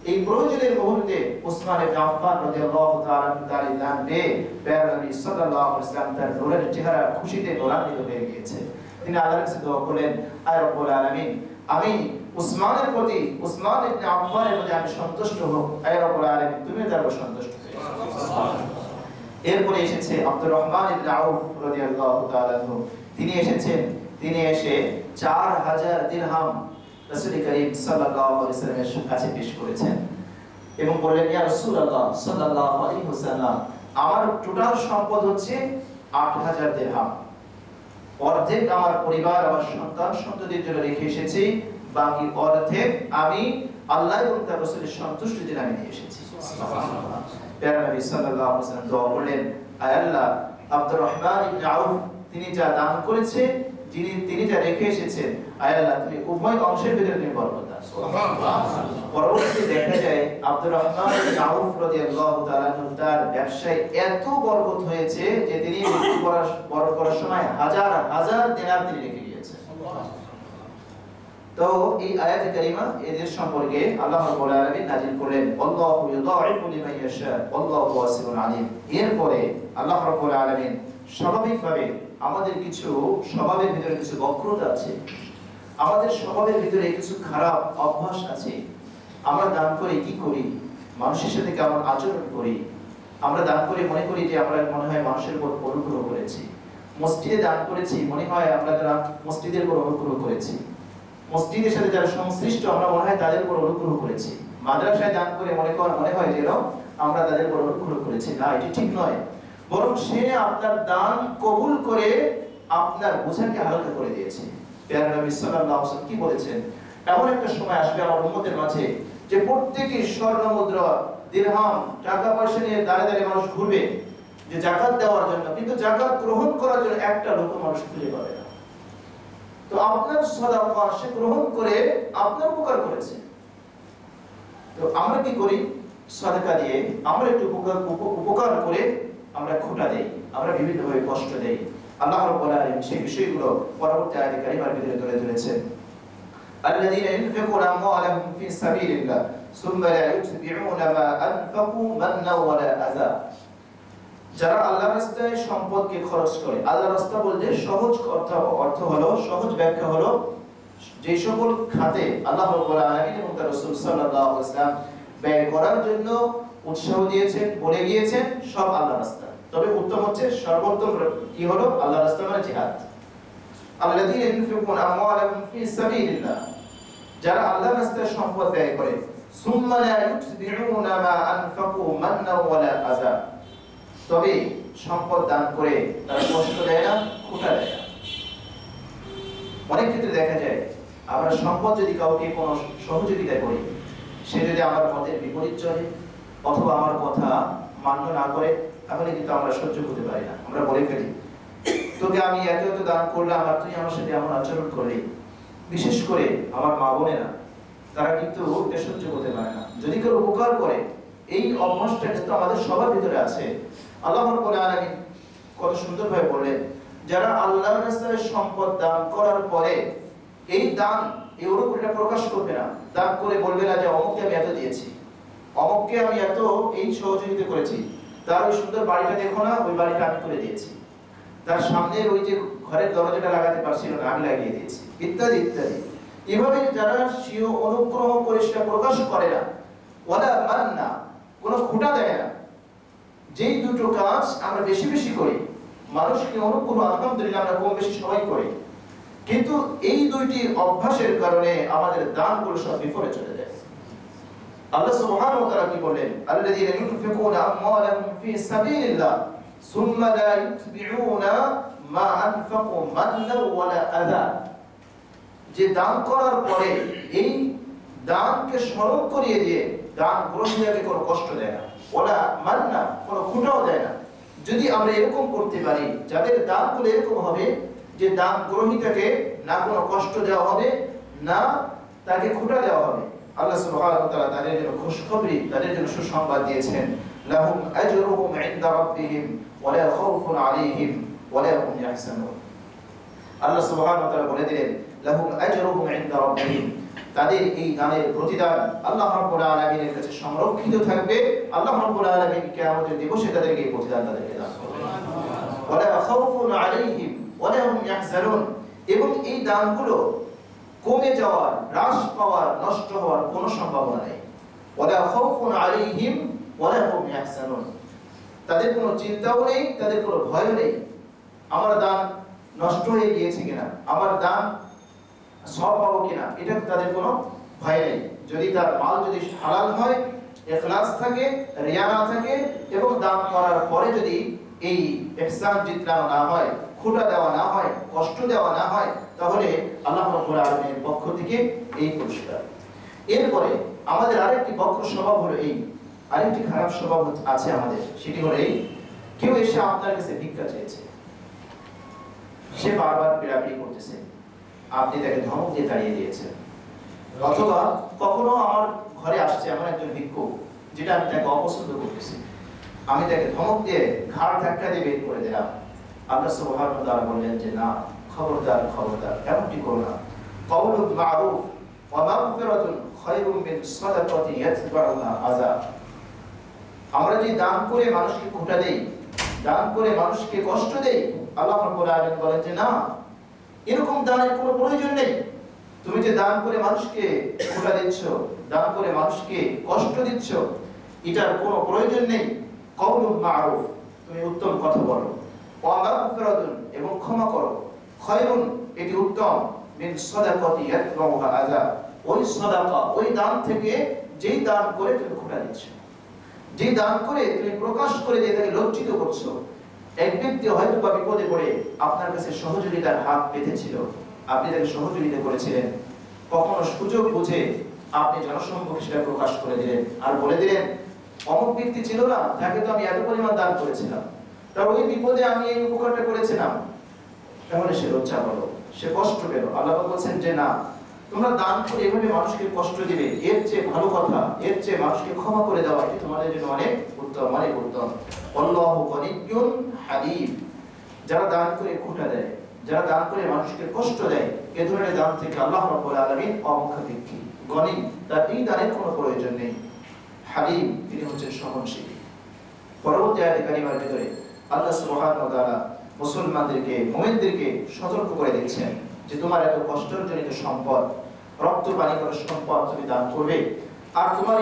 এই প্রয়োজনের মুহূর্তে উসমান ইবনে আফফান রাদিয়াল্লাহু তাআলা তার দান পেয়ে প্যারা নবী সাল্লাল্লাহু আলাইহি ওয়াসাল্লাম তার নূরের চেহারা খুশিতে নূরান্বিত হয়ে গিয়েছে। তিনি আল্লাহর কাছে দোয়া করলেন, আয় রব্বুল আলামিন, আমি উসমানের প্রতি, উসমান ইবনে আফফানের প্রতি আমি সন্তুষ্ট হব। আয় রব্বুল আলামিন, তুমি তার উপর সন্তুষ্ট হও। এরপরে এসেছে আব্দুর রহমান ইবনে আউফ রাদিয়াল্লাহু তাআলা আনহু, তিনি এসেছেন, তিনি এসে 4000 দিরহাম রাসূল করিম সাল্লাল্লাহু আলাইহি ওয়াসাল্লামের কাছে পেশ করেছেন এবং বললেন, ইয়া রাসূলুল্লাহ সাল্লাল্লাহু আলাইহি ওয়াসাল্লাম, আমার টোটাল সম্পদ হচ্ছে 8000 দিরহাম, অর্ধেক আমার পরিবার, আমার সন্তান সন্ততির জন্য রেখে এসেছি, বাকি অর্ধেক আমি আল্লাহ এবং তার রাসূলের সন্তুষ্টির জন্য আমি নিয়ে এসেছি। সুবহানাল্লাহ। প্যারা নবী সাল্লাল্লাহু আলাইহি ওয়াসাল্লাম দোয়া করলেন, আয় আল্লাহ, আব্দুর রহমান ইবনে আউফ তিনি যা দান করেছে, তিনি যা রেখে এসেছেন, আয় আল্লাহ তুমি উভয় অংশের ভিতরে তুমি বরকত দাও। সুবহানাল্লাহ। পরবর্তীতে দেখা যায় আব্দুর রহমান বিন আউফ রাদিয়াল্লাহু তাআলা তার ব্যবসায় এত বরকত হয়েছে যে তিনি মৃত্যুবরণ করার সময় হাজার হাজার দিনার তিনি রেখে গিয়েছেন। তো এই আয়াতে কারিমা এদের সম্পর্কে আল্লাহ রাব্বুল আলামিন নাযিল করলেন, আল্লাহু ইউদাইফু লিমান ইয়াশা আল্লাহু ওয়াসিউন আলিম। এরপরে আল্লাহ রাব্বুল আলামিন স্বাভাবিকভাবে আমাদের কিছু স্বভাবের ভিতরে কিছু বক্রতা আছে, আমাদের স্বভাবের ভিতরে কিছু খারাপ অভ্যাস আছে। আমরা দান করে কি করি, মানুষের সাথে কেমন আচরণ করি। আমরা দান করে মনে করি যে আমরা মনে হয় মানুষের উপর অনুগ্রহ করেছি। মসজিদে দান করেছি, মনে হয় আমরা যারা মসজিদের উপর অনুগ্রহ করেছি। মসজিদের সাথে যারা সংশ্লিষ্ট আমরা মনে হয় তাদের উপর অনুগ্রহ করেছি। মাদ্রাসায় দান করে মনে হয় যেন আমরা তাদের উপর অনুগ্রহ করেছি। না, এটি ঠিক নয়। বরং সে আপনার দান কবুল করে আপনার বোঝাকে হালকা করে দিয়েছে। প্যারা নবী সাল্লাল্লাহু আলাইহি ওয়াসাল্লাম কি বলেছেন, এমন একটা সময় আসবে আমার উম্মতের মাঝে যে প্রত্যেকই স্বর্ণ মুদ্রা, দিরহাম, টাকা পয়সা নিয়ে দাঁড়ে দাঁড়িয়ে মানুষ ঘুরবে যে যাকাত দেওয়ার জন্য, কিন্তু যাকাত গ্রহণ করার জন্য একটা লোক মানুষ খুঁজে পাবে না। তো আপনার সাদাকা সে গ্রহণ করে আপনার উপকার করেছে। তো আমরা কি করি, সাদাকা দিয়ে আমরা একটু উপকার করে আমরা খোটা দেই, আমরা বিভিন্নভাবে কষ্ট দেই। আল্লাহ রাব্বুল আলামিন সেই বিষয়গুলো পরবর্তী আয়াতে কারিমার ভিতরে তুলে ধরেছেন। আল্লাযীনা ইউনফিকুনা আমওয়ালাহুম ফি সাবিলিল্লাহ সুম্মা লা ইউতবিউনা মা আনফাকু মান্নাও ওয়ালা আযা। যারা আল্লাহর রাস্তায় সম্পদকে খরচ করে, আল্লাহর রাস্তা বলতে সহজ অর্থ হলো, সহজ ব্যাখ্যা হলো যে সকল খাতে আল্লাহ রাব্বুল আলামিন এবং তার রাসূল সাল্লাল্লাহু আলাইহি ওয়াসাল্লাম ব্যয় করার জন্য উৎসাহ দিয়েছেন, বলে গিয়েছেন সব আল্লাহর রাস্তা। তবে উত্তম হচ্ছে, সর্বোত্তম কি হলো আল্লাহর রাস্তা মানে জিহাদ। আল্লাযীনা ইউনফিকুনা আমওয়ালাহুম ফি সাবিলিল্লাহ, যারা আল্লাহর রাস্তায় সম্পদ ব্যয় করে, সুম্মা লা ইউতবিউনা মা আনফাকু মান্নাও ওয়ালা আযা, তবে সম্পদ দান করে তারা কষ্ট দেয় না, খোটা দেয় না। অনেক ক্ষেত্রে দেখা যায় আমরা সম্পদ যদি কাউকে কোনো সহযোগিতা করি, সে যদি আমার মতের বিপরীত চলে অথবা আমার কথা মান্য না করে, তাহলে কিন্তু আমরা সহ্য করতে পারি না। আমরা বলে ফেলি, তোকে আমি এত এত দান করলাম আর তুই আমার সাথে এমন আচরণ করলি। বিশেষ করে আমার মা বোনেরা, তারা কিন্তু এটা সহ্য করতে পারে না। যদি কেউ উপকার করে, এই অভ্যাসটা কিন্তু আমাদের সবার ভিতরে আছে। আল্লাহ রাব্বুল আলামিন কত সুন্দরভাবে বললেন, যারা আল্লাহর রাস্তায় সম্পদ দান করার পরে এই দান এই ওরকমটা প্রকাশ করবে না, দান করে বলবে না যে অমুককে আমি এত দিয়েছি, অমুককে আমি এত এই সহযোগিতা করেছি, তার ওই সুন্দর বাড়িটা দেখো না, ওই বাড়িটা আমি করে দিয়েছি, তার সামনে ওই যে ঘরের দরজাটা লাগাতে পারছিল না, আমি লাগিয়ে দিয়েছি, ইত্যাদি ইত্যাদি। এভাবে যারা স্বীয় অনুগ্রহ করে সেটা প্রকাশ করে না, ওয়ালা মান্না, কোনো খোঁটা দেয় না, যেই দুটো কাজ আমরা বেশি বেশি করি, মানুষকে অনুগ্রহ আলহামদুলিল্লাহ আমরা কম বেশি সবাই করি, কিন্তু এই দুইটি অভ্যাসের কারণে আমাদের দানগুলো সব বিফলে চলে যায়। আল্লাহ সুবহানাহু ওয়া তাআলা কি বলেন, আল্লাযীনা ইউনফিকুনা আমওয়ালাহুম ফি সাবিলিল্লাহ সুম্মা লা ইউতবিউনা মা আনফাকু মান্নাও ওয়ালা আযা, যে দান করার পরে এই দানকে স্মরণ করিয়ে দিয়ে দান গ্রহীতাকে কোনো কষ্ট দেয় না, ওয়ালা মান্না, কোনো খোঁটাও দেয় না। যদি আমরা এরকম করতে পারি, যাদের দানগুলো এরকম হবে যে দান গ্রহীতাকে না কোনো কষ্ট দেওয়া হবে, না তাকে খোঁটা দেওয়া হবে, আল্লাহ সুবহানাহু ওয়া তাআলা তাদের জন্য খুশখবরি, তাদের জন্য সুসংবাদ দিয়েছেন, লাহুম আজরুহুম ইনদা রাব্বিহিম ওয়া লা খাউফুন আলাইহিম ওয়া লা হুম ইয়াহজানুন। আল্লাহ সুবহানাহু ওয়া তাআলা বলে দিলেন, লাহুম আজরুহুম ইনদা রাব্বিহিম, তাদের এই দানের প্রতিদান আল্লাহ রাব্বুল আলামিনের কাছে সংরক্ষিত থাকবে। আল্লাহ রাব্বুল আলামিন কিয়ামতের দিবসে তাদেরকে এই প্রতিদান তাদেরকে দান করবেন। ওয়া লা খাউফুন আলাইহিম ওয়া লা হুম ইয়াহজানুন, এবং এই দানগুলো কমে যাওয়ার, হ্রাস পাওয়ার, নষ্ট হওয়ার কোনো সম্ভাবনা নেই। ওয়া লা খাউফুন আলাইহিম ওয়া লা হুম ইয়াহজানুন, তাদের কোনো চিন্তাও নেই, তাদের কোনো ভয়ও নেই। আমার দান নষ্ট হয়ে গিয়েছে কিনা, আমার দান সব পাবো কিনা, এটা তাদের কোনো ভয় নেই। যদি তার মাল যদি হালাল হয়, ইখলাস থাকে, রিয়া না থাকে, এবং দান করার পরে যদি এই ইহসান জিতলানো না হয়, খোঁটা দেওয়া না হয়, কষ্ট দেওয়া না হয়, তাহলে আল্লাহ রাব্বুল আলামিনের পক্ষ থেকে এই পুরস্কার। এরপরে আমাদের আরেকটি বক্র স্বভাব হলো এই, আরেকটি খারাপ স্বভাব আছে আমাদের, সেটি হলো এই, কেউ এসে আপনার কাছে ভিক্ষা চেয়েছে, সে বারবার পিড়াপিড়ি করতেছে, আপনি তাকে ধমক দিয়ে তাড়িয়ে দিয়েছেন। অথবা কখনো আমার ঘরে আসছে এমন একজন ভিক্ষুক যেটা আমি তাকে অপছন্দ করতেছি, আমি তাকে ধমক দিয়ে ঘাড় ধাক্কা দিয়ে বের করে দিলাম। আল্লাহ সুবহানাহু ওয়া তাআলা বললেন যে না, খবরদার খবরদার, এমনটি করো না। কাউলুল মারুফ ওয়া মাগফিরাতুন খায়রুম মিন সাদাকাতি ইয়াতবাউহা আযা। আমরা যদি দান করে মানুষকে খোঁটা দেই, দান করে মানুষকে কষ্ট দেই, আল্লাহ রাব্বুল আলামিন বলেন যে না, এরকম দানের কোনো প্রয়োজন নেই। তুমি যে দান করে মানুষকে খোঁটা দিচ্ছ, দান করে মানুষকে কষ্ট দিচ্ছ, এটার কোনো প্রয়োজন নেই। কাউলুল মারুফ, তুমি উত্তম কথা বলো, ওয়া মাগফিরাতুন, এবং ক্ষমা করো, খায়রুন, এটি উত্তম, মিন সাদাকাতি ইয়াতবাউহা আযা, ওই সাদাকা, ওই দান থেকে যেই দান করে তুমি খোঁটা দিচ্ছ, যে দান করে তুমি প্রকাশ করে দিয়ে তাকে লজ্জিত করছো। এক ব্যক্তি হয়তো বা বিপদে পড়ে আপনার কাছে সহযোগিতার হাত পেতেছিল, আপনি তাকে সহযোগিতা করেছিলেন, কখনো সুযোগ বুঝে আপনি জনসম্মুখে সেটা প্রকাশ করে দিলেন আর বলে দিলেন অমুক ব্যক্তি ছিল না, তাকে তো আমি এত পরিমাণ দান করেছিলাম, তার ওই বিপদে আমি এই উপকারটা করেছিলাম। তাহলে সে লজ্জা পেল, সে কষ্ট পেল। আল্লাহ বলছেন যে না, তোমরা দান করে এভাবে মানুষকে কষ্ট দিবে, এর চেয়ে ভালো কথা, এর চেয়ে মানুষকে ক্ষমা করে দেওয়া, এটি তোমাদের জন্য অনেক উত্তম, অনেক উত্তম। আল্লাহু গনিয়্যুন হালিম। যারা দান করে খোঁটা দেয়, যারা দান করে মানুষকে কষ্ট দেয়, এ ধরনের দান থেকে আল্লাহ রাব্বুল আলামিন অমুখাপেক্ষী, গনি, তার এই দানের কোনো প্রয়োজন নেই। হালিম, তিনি হচ্ছেন সহনশীল। পরবর্তী আয়াতে কারিমার ভিতরে আল্লাহ সুবহানাহু ওয়া তাআলা মুসলমানদেরকে, মুমিনদেরকে সতর্ক করে দিচ্ছেন যে তোমার এত কষ্টজনিত সম্পদ, রক্ত পানি করা সম্পদ তুমি দান করবে, আর তোমার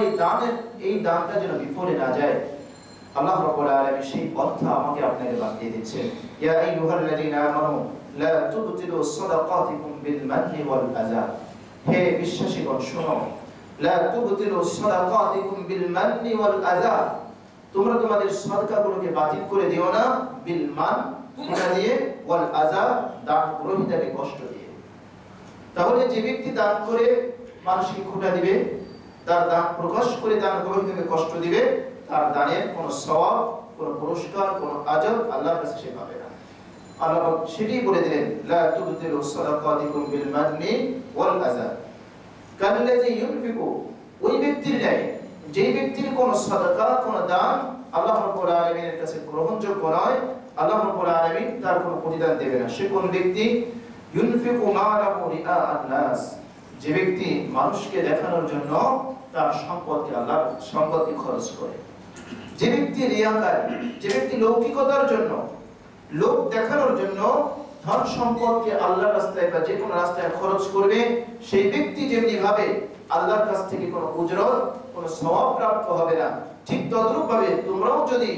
এই দানটা যেন বিফলে না যায়। আল্লাহ রাব্বুল আলামিন সেই পন্থা আমাকে আপনাকে বাতিয়ে দিচ্ছেন। ইয়া আইয়ুহাল্লাযীনা আমানু লা তুবতিলু সাদাকাতিকুম বিল মান্নি ওয়াল আযা। হে বিশ্বাসীগণ শোনো, লা তুবতিলু সাদাকাতিকুম বিল মান্নি ওয়াল আযা, তোমরা তোমাদের সদকাগুলোকে বাতিল করে দিও না, বিল মান, খোঁটা দিয়ে, ওয়াল আযা, দান গ্রহীতাকে কষ্ট দিয়ে। তাহলে যে ব্যক্তি দান করে মানুষকে খোঁটা দিবে, তার দান প্রকাশ করে দান গ্রহীতাকে কষ্ট দিবে, তার দানের কোনো সওয়াব, কোনো পুরস্কার, কোনো আজর আল্লাহর কাছে সে পাবে না। আল্লাহ সেটাই বলে দিলেন, লা তুবতিলু সাদাকাতিকুম বিল মান্নি ওয়াল আযা কাল্লাযী ইউনফিকু, ওই ব্যক্তির ন্যায় যেই ব্যক্তির কোনো সাদাকা, কোনো দান আল্লাহ রাব্বুল আলামিনের কাছে গ্রহণযোগ্য নয়, আল্লাহ রাব্বুল আলামিন তার কোনো প্রতিদান দেবে না। সে কোন ব্যক্তি? ইউনফিকু মালাহু রিআআন নাস, যে ব্যক্তি মানুষকে দেখানোর জন্য তার সম্পদকে খরচ করে। যে ব্যক্তি রিয়াকার, যে ব্যক্তি লৌকিকতার জন্য, লোক দেখানোর জন্য ধন সম্পদকে আল্লাহর রাস্তায় বা যে কোনো রাস্তায় খরচ করবে, সেই ব্যক্তি যেমনি ভাবে আল্লাহর কাছ থেকে কোনো উজরত, কোনো সওয়াব প্রাপ্ত হবে না, ঠিক তদ্রূপ ভাবে তোমরাও যদি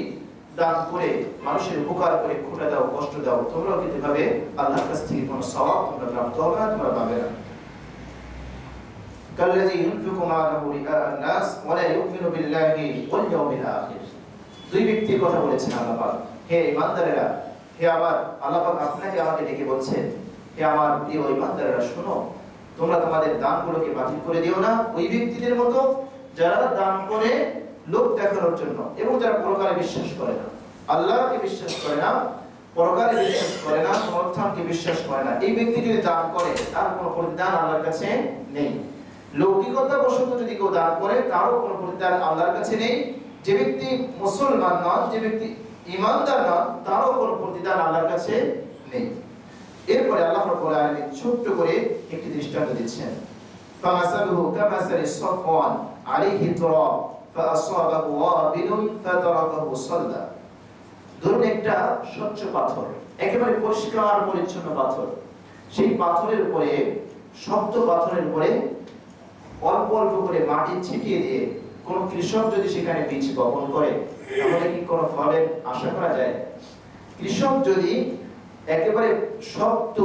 দান করে মানুষের উপকার করে খোঁটা দাও, কষ্ট দাও, তোমরাও কিন্তু ভাবে আল্লাহর কাছ থেকে কোনো সওয়াব তোমরা প্রাপ্ত হবে না, তোমরা পাবে না। কাল্লাযী ইউনফিকু মালাহু রিআআন নাস ওয়া লা ইউমিনু বিল্লাহি ওয়াল ইয়াউমিল আখির। দুই ব্যক্তির কথা বলেছেন আল্লাহ পাক। হে ঈমানদারেরা, হে আমার আল্লাহ পাক আপনাকে আমাকে ডেকে বলছেন, হে আমার প্রিয় ঈমানদারেরা শোনো, তোমরা তোমাদের দানগুলোকে বাতিল করে দিও না ওই ব্যক্তিদের মতো যারা দান করে লোক দেখানোর জন্য এবং যারা পরকালে বিশ্বাস করে না, আল্লাহকে বিশ্বাস করে না, পরকালে বিশ্বাস করে না, সমর্থনকে বিশ্বাস করে না। এই ব্যক্তি যদি দান করে তার কোনো প্রতিদান আল্লাহর কাছে নেই। লৌকিকতা বশত যদি কেউ দান করে তারও কোনো প্রতিদান আল্লাহর কাছে নেই। যে ব্যক্তি মুসলমান নন, যে ব্যক্তি ঈমানদার নন, তারও কোনো প্রতিদান আল্লাহর কাছে নেই। এরপরে আল্লাহ রাব্বুল আলামিন ছোট্ট করে একটি দৃষ্টান্ত দিচ্ছেন। ফামাসালুহু কামাসালি সাফওয়ান আলাইহি তুরাব ফাআসাবাহু ওয়াবিলুন ফাতারাকাহু সালদা। ধরুন একটা স্বচ্ছ পাথর, একেবারে পরিষ্কার পরিচ্ছন্ন পাথর, সেই পাথরের উপরে, শক্ত পাথরের উপরে অল্প অল্প করে মাটি ছিটিয়ে দিয়ে কোন কৃষক যদি সেখানে বীজ বপন করে তাহলে কি কোনো ফলের আশা করা যায়? কৃষক যদি একেবারে শক্ত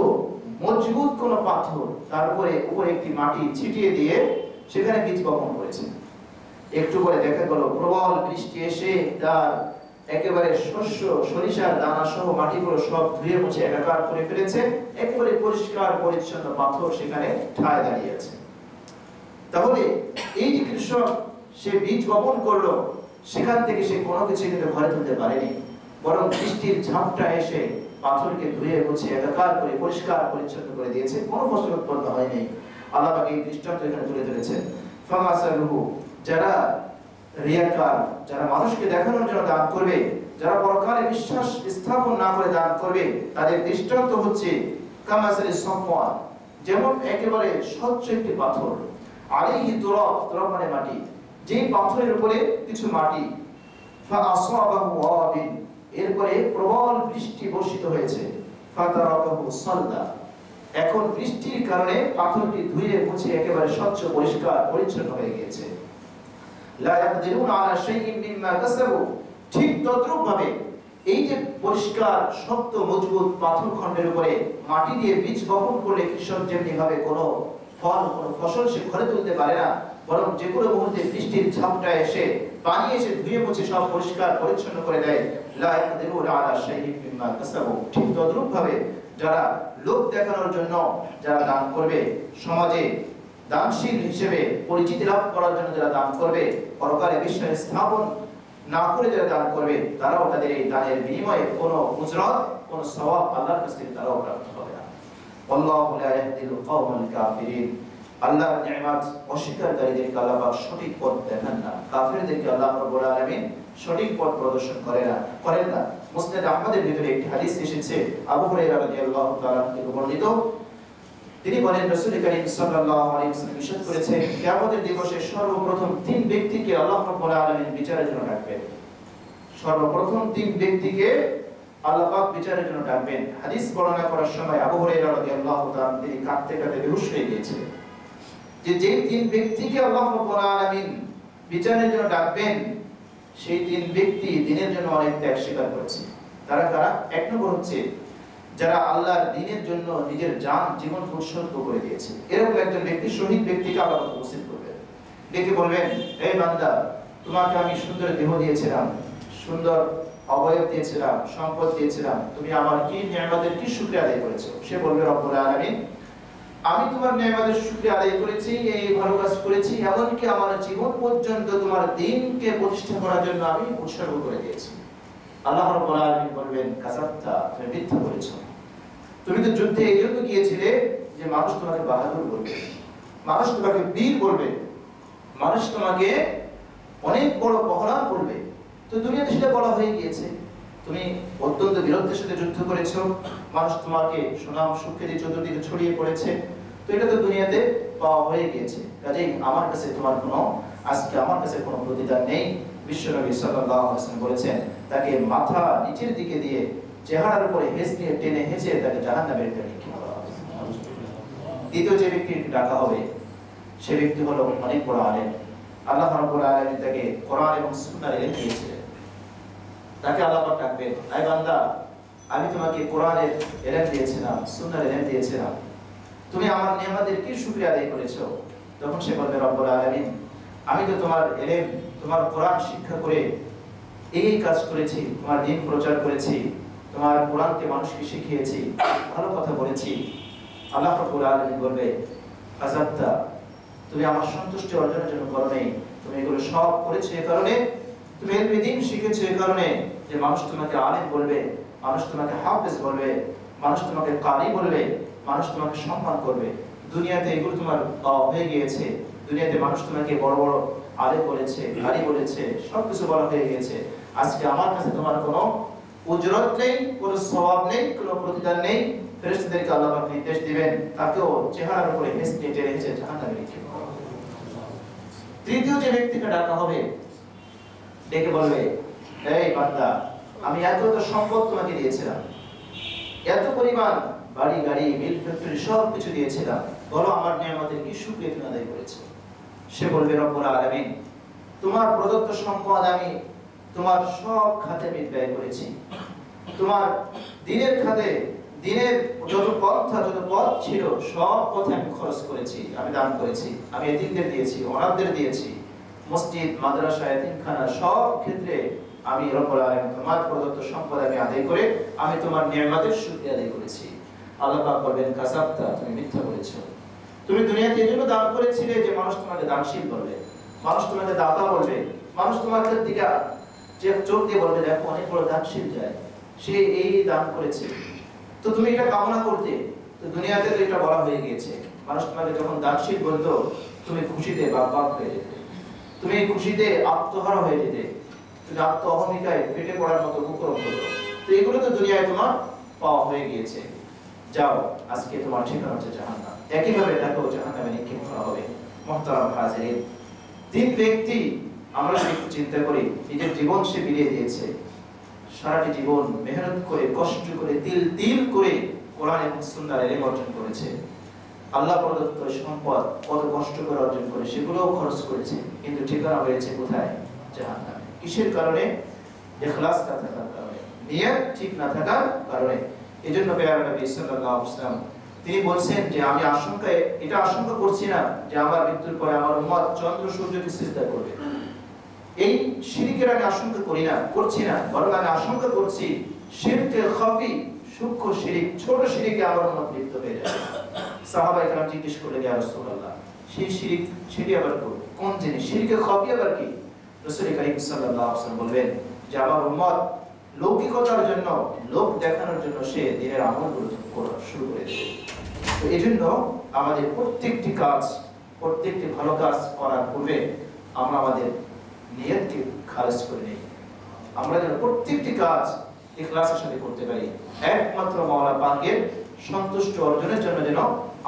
মজবুত কোনো পাথর তার উপরে একটি মাটি ছিটিয়ে দিয়ে সেখানে বীজ বপন করেছে, একটু করে দেখা গেল প্রবল বৃষ্টি এসে তার একেবারে শস্য, সরিষার দানা সহ মাটিগুলো সব ধুয়ে মুছে একাকার করে ফেলেছে, একেবারে পরিষ্কার পরিচ্ছন্ন পাথর সেখানে ঠায় দাঁড়িয়ে আছে। তাহলে এই যে কৃষক সে বীজ বপন করলো, সেখান থেকে সে কোনো কিছু কিন্তু ঘরে তুলতে পারেনি, বরং বৃষ্টির ঝাপটা এসে পাথরকে ধুয়ে মুছে একাকার করে পরিষ্কার পরিচ্ছন্ন করে দিয়েছে, কোনো ফসল উৎপন্ন হয়নি। আল্লাহ পাক এই দৃষ্টান্ত এখানে তুলে ধরেছেন। ফামাসালুহু, যারা রিয়াকার, যারা মানুষকে দেখানোর জন্য দান করবে, যারা পরকালে বিশ্বাস স্থাপন না করে দান করবে, তাদের দৃষ্টান্ত হচ্ছে কামাসালি সাফওয়ান, যেমন একেবারে স্বচ্ছ একটি পাথর, আলাইহি তুরাব, তুরাব মানে মাটি, যেই পাথরের উপরে কিছু মাটি, ফাআসাবাহু ওয়াবিন, এরপরে প্রবল বৃষ্টি বর্ষিত হয়েছে, ফাতারাকাহু সালদা, এখন বৃষ্টির কারণে পাথরটি ধুয়ে মুছে একেবারে স্বচ্ছ পরিষ্কার পরিচ্ছন্ন হয়ে গিয়েছে। লা ইয়াকদিরুনা আলা শাইইন মিম্মা কাসাবু, ঠিক তদ্রূপ ভাবে এই যে পরিষ্কার শক্ত মজবুত পাথর খণ্ডের উপরে মাটি দিয়ে বীজ বপন করলে কৃষক যেমনি ভাবে কোনো ফল কোনো ফসল সে ঘরে তুলতে পারে না, বরং যে কোনো মুহূর্তে বৃষ্টির ঝাপটা এসে পানি এসে ধুয়ে মুছে সব পরিষ্কার পরিচ্ছন্ন করে দেয়, লা ইয়াকদিরুনা আলা শাইইন মিম্মা কাসাবু, ঠিক তদ্রূপ ভাবে যারা লোক দেখানোর জন্য যারা দান করবে, সমাজে দানশীল হিসেবে পরিচিতি লাভ করার জন্য যারা দান করবে, পরকালে বিশ্বাস স্থাপন না করে যারা দান করবে, তারাও তাদের এই দানের বিনিময়ে কোনো উজরত কোনো সওয়াব আল্লাহর কাছ থেকে তারাও প্রাপ্ত হবে না। আল্লাহু লা ইয়াহদিল কওমাল কাফিরিন, আল্লাহর নিয়ামত অস্বীকারীদেরকে আল্লাহ পাক সঠিক পথ দেখান না, কাফিরদেরকে আল্লাহ রাব্বুল আলামিন সঠিক পথ প্রদর্শন করেন না। মুসনাদ আহমদের ভিতরে একটি হাদিস এসেছে, আবু হুরায়রা রাদিয়াল্লাহু তাআলা থেকে বর্ণিত, তিনি বলেন রাসূল করিম সাল্লাল্লাহু আলাইহি ওয়াসাল্লাম ইরশাদ করেছেন, কিয়ামতের দিবসে সর্বপ্রথম তিন ব্যক্তিকে আল্লাহ রাব্বুল আলামিন বিচারের জন্য ডাকবেন। সর্বপ্রথম তিন ব্যক্তিকে আল্লাহ পাক বিচারের জন্য ডাকবেন। হাদিস বর্ণনা করার সময় আবু হুরায়রা রাদিয়াল্লাহু তাআলা তিনি কাঁদতে কাঁদতে বেহুশ হয়ে গিয়েছিলেন, যে তিন ব্যক্তিকে আল্লাহ রাব্বুল আলামিন বিচারের জন্য ডাকবেন, সেই তিন ব্যক্তি দিনের জন্য অনেক ত্যাগ স্বীকার করেছে। তারা কারা? এক নম্বর হচ্ছে যারা আল্লাহর দ্বীনের জন্য নিজের জান জীবন উৎসর্গ করে দিয়েছে। এরকম একজন ব্যক্তি, শহীদ ব্যক্তিকে আল্লাহ উপস্থিত করবেন, ডেকে বলবেন, এই বান্দা, তোমাকে আমি সুন্দর দেহ দিয়েছিলাম, সুন্দর অবয়ব দিয়েছিলাম, সম্পদ দিয়েছিলাম, তুমি আমার কি নিয়ামতের কি শুকরিয়া আদায় করেছো? সে বলবে, রব্বুল আলামিন, আমি তোমার নিয়ামতের শুকরিয়া আদায় করেছি, এই ভালো কাজ করেছি, এমনকি আমার জীবন পর্যন্ত তোমার দ্বীনকে প্রতিষ্ঠা করার জন্য আমি উৎসর্গ করে দিয়েছি। আল্লাহ রাব্বুল আলামিন বলবেন, কাযাবতা, তুমি মিথ্যা বলেছো, তুমি তো যুদ্ধে এই জন্য গিয়েছিলে যে মানুষ তোমাকে বাহাদুর বলবে, মানুষ তোমাকে বীর বলবে, মানুষ তোমাকে অনেক বড় পহরান বলবে, তো দুনিয়াতে সেটা বলা হয়ে গিয়েছে। তুমি অত্যন্ত বীরত্বের সাথে যুদ্ধ করেছো, মানুষ তোমাকে সুনাম সুখ্যাতি চতুর্দিকে ছড়িয়ে পড়েছে, তো এটা তো দুনিয়াতে পাওয়া হয়ে গিয়েছে। কাজেই আমার কাছে তোমার আজকে আমার কাছে কোনো প্রতিদান নেই। বিশ্বনবী সাল্লাল্লাহু আলাইহি ওয়াসাল্লাম বলেছেন, তাকে মাথা নিচের দিকে দিয়ে চেহারার উপরে হেঁচ দিয়ে টেনে হেঁচে তাকে জাহান্নামের ভিতরে নিক্ষেপ করা হবে। দ্বিতীয় যে ব্যক্তিকে ডাকা হবে, সে ব্যক্তি হলো অনেক বড় আলেম। আল্লাহ রাব্বুল আলামিন তাকে কোরআন এবং সুন্নাহর ইলম দিয়েছিলেন। তাকে আল্লাহ পাক ডাকবেন, এই বান্দা, আমি তোমাকে কোরআনের ইলম দিয়েছিলাম, সুন্নাহর ইলম দিয়েছিলাম, তুমি আমার নিয়ামতের কি শুকরিয়া আদায় করেছো? তখন সে বলবে, রব্বুল আলামিন, আমি তো তোমার ইলম, তোমার কোরআন শিক্ষা করে এই কাজ করেছি, তোমার দ্বীন প্রচার করেছি, তোমার কোরআনকে মানুষকে শিখিয়েছি, ভালো কথা বলেছি। আল্লাহ রাব্বুল আলামিন বলবে, কাযাবতা, তুমি আমার সন্তুষ্টি অর্জনের জন্য করো নাই, তুমি এগুলো সব করেছো এই কারণে, তুমি ইলমে দ্বীন শিখেছো এই কারণে যে মানুষ তোমাকে আলেম বলবে, মানুষ তোমাকে হাফেজ বলবে, মানুষ তোমাকে কারি বলবে, মানুষ তোমাকে সম্মান করবে। দুনিয়াতে এগুলো তোমার হয়ে গিয়েছে, দুনিয়াতে মানুষ তোমাকে বড় বড় আলেম বলেছে, কারি বলেছে, সবকিছু বলা হয়ে গিয়েছে। আজকে আমার কাছে তোমার কোনো উজরত নেই, কোনো সওয়াব নেই, কোনো প্রতিদান নেই। ফেরেশতাদেরকে আল্লাহ পাক নির্দেশ দিবেন, তাকেও চেহারার উপরে হেঁচে টেনে হেঁচে জাহান্নামে নিক্ষেপ করা হবে। তৃতীয় যে ব্যক্তিকে ডাকা হবে, ডেকে বলবে, এই বান্দা, আমি এত সম্পদ তোমাকে দিয়েছিলাম, এত পরিমাণ বাড়ি গাড়ি মিল ফ্যাক্টরি সব কিছু দিয়েছিলাম, বলো আমার নিয়ামতের কি শুকরিয়া তুমি আদায় করেছো? সে বলবে, রব্বুল আলামিন, তোমার প্রদত্ত সম্পদ আমি তোমার সব খাতে ব্যয় করেছি, তোমার দ্বীনের খাতে, দ্বীনের যত পন্থা যত পথ ছিল সব পথে আমি খরচ করেছি, আমি দান করেছি, আমি এতিমদের দিয়েছি, অনাথদের দিয়েছি, মসজিদ মাদ্রাসা এতিমখানা সব ক্ষেত্রে আমি রব্বুল আলামিন তোমার প্রদত্ত সম্পদ আমি আদায় করে আমি তোমার নিয়ামতের শুকরিয়া আদায় করেছি। আল্লাহ পাক বলবেন, কাযাবতা, তুমি মিথ্যা বলেছো, তুমি দুনিয়াতে এজন্য দান করেছিলে যে মানুষ তোমাকে দানশীল বলবে, মানুষ তোমাকে দাতা বলবে, মানুষ তোমার দিকে যে চোখ দিয়ে বলবে, দেখো অনেক বড় দানশীল যায়, সে এই দান করেছে, তো তুমি এটা কামনা করতে, তো দুনিয়াতে তো এটা বলা হয়ে গিয়েছে, মানুষ তোমাকে যখন দানশীল বলতো তুমি খুশিতে বাক হয়ে যেতে, তুমি এই খুশিতে আত্মহারা হয়ে যেতে, তুমি আত্ম অহমিকায় ফেটে পড়ার মতো কুকরম করতো। তো এগুলো তো দুনিয়ায় তোমার পাওয়া হয়ে গিয়েছে, যাও আজকে তোমার ঠিকানা হচ্ছে জাহান্নাম। একইভাবে তাকেও জাহান্নামে নিক্ষেপ করা হবে। মুহতারাম হাজিরিন, তিন ব্যক্তি আমরা যদি একটু চিন্তা করি, নিজের জীবন সে বিলিয়ে দিয়েছে, সারাটি জীবন মেহনত করে কষ্ট করে তিল করে কোরআন এবং সুন্নাহর ইলম অর্জন করেছে, আল্লাহ প্রদত্ত সম্পদ কত কষ্ট করে অর্জন করে সেগুলোও খরচ করেছে, কিন্তু ঠিকানা হয়েছে কোথায়? জাহান্নামে। কিসের কারণে? ইখলাস না থাকার কারণে, নিয়ত ঠিক না থাকার কারণে। এজন্য প্যারা নবী সাল্লাল্লাহু আলাইহি ওয়াসাল্লাম তিনি বলছেন যে আমি এটা আশঙ্কা করছি না যে আমার মৃত্যুর পরে আমার উম্মত চন্দ্র সূর্যকে সিজদা করবে, এই শিরকের আমি আশঙ্কা করছি না, বরং আমি আশঙ্কা করছি শিরকে খাফি, সূক্ষ্ম শিরক, ছোট শিরকে আমার উম্মত লিপ্ত হয়ে যাবে। সাহাবায়ে কেরাম জিজ্ঞেস করলেন, ইয়া রাসূলুল্লাহ, সেই শিরক সেটি আবার কোন জিনিস? শিরকে খাফি আবার কি? রাসূল করিম সাল্লাল্লাহু আলাইহি ওয়াসাল্লাম বললেন যে আমার উম্মত লৌকিকতার জন্য, লোক দেখানোর জন্য সে দিনের আমলগুলো করা শুরু করে দেবে। তো এজন্য আমাদের প্রত্যেকটি কাজ, প্রত্যেকটি ভালো কাজ করার পূর্বে আমরা আমাদের নিয়তকে খারিজ করে নেই। আমরা যেন প্রত্যেকটি কাজ ইখলাসের সাথে করতে পারি, একমাত্র মাওলা পাকের সন্তুষ্ট অর্জনের জন্য যেন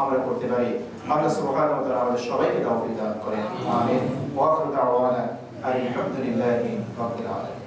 আমরা করতে পারি। আল্লাহ সুবহানাহু ওয়া তাআলা আমাদের সবাইকে তৌফিক দান করেন। আমিন। ওয়া আখিরু দাওয়ানা আলহামদুলিল্লাহি রাব্বিল আলামিন।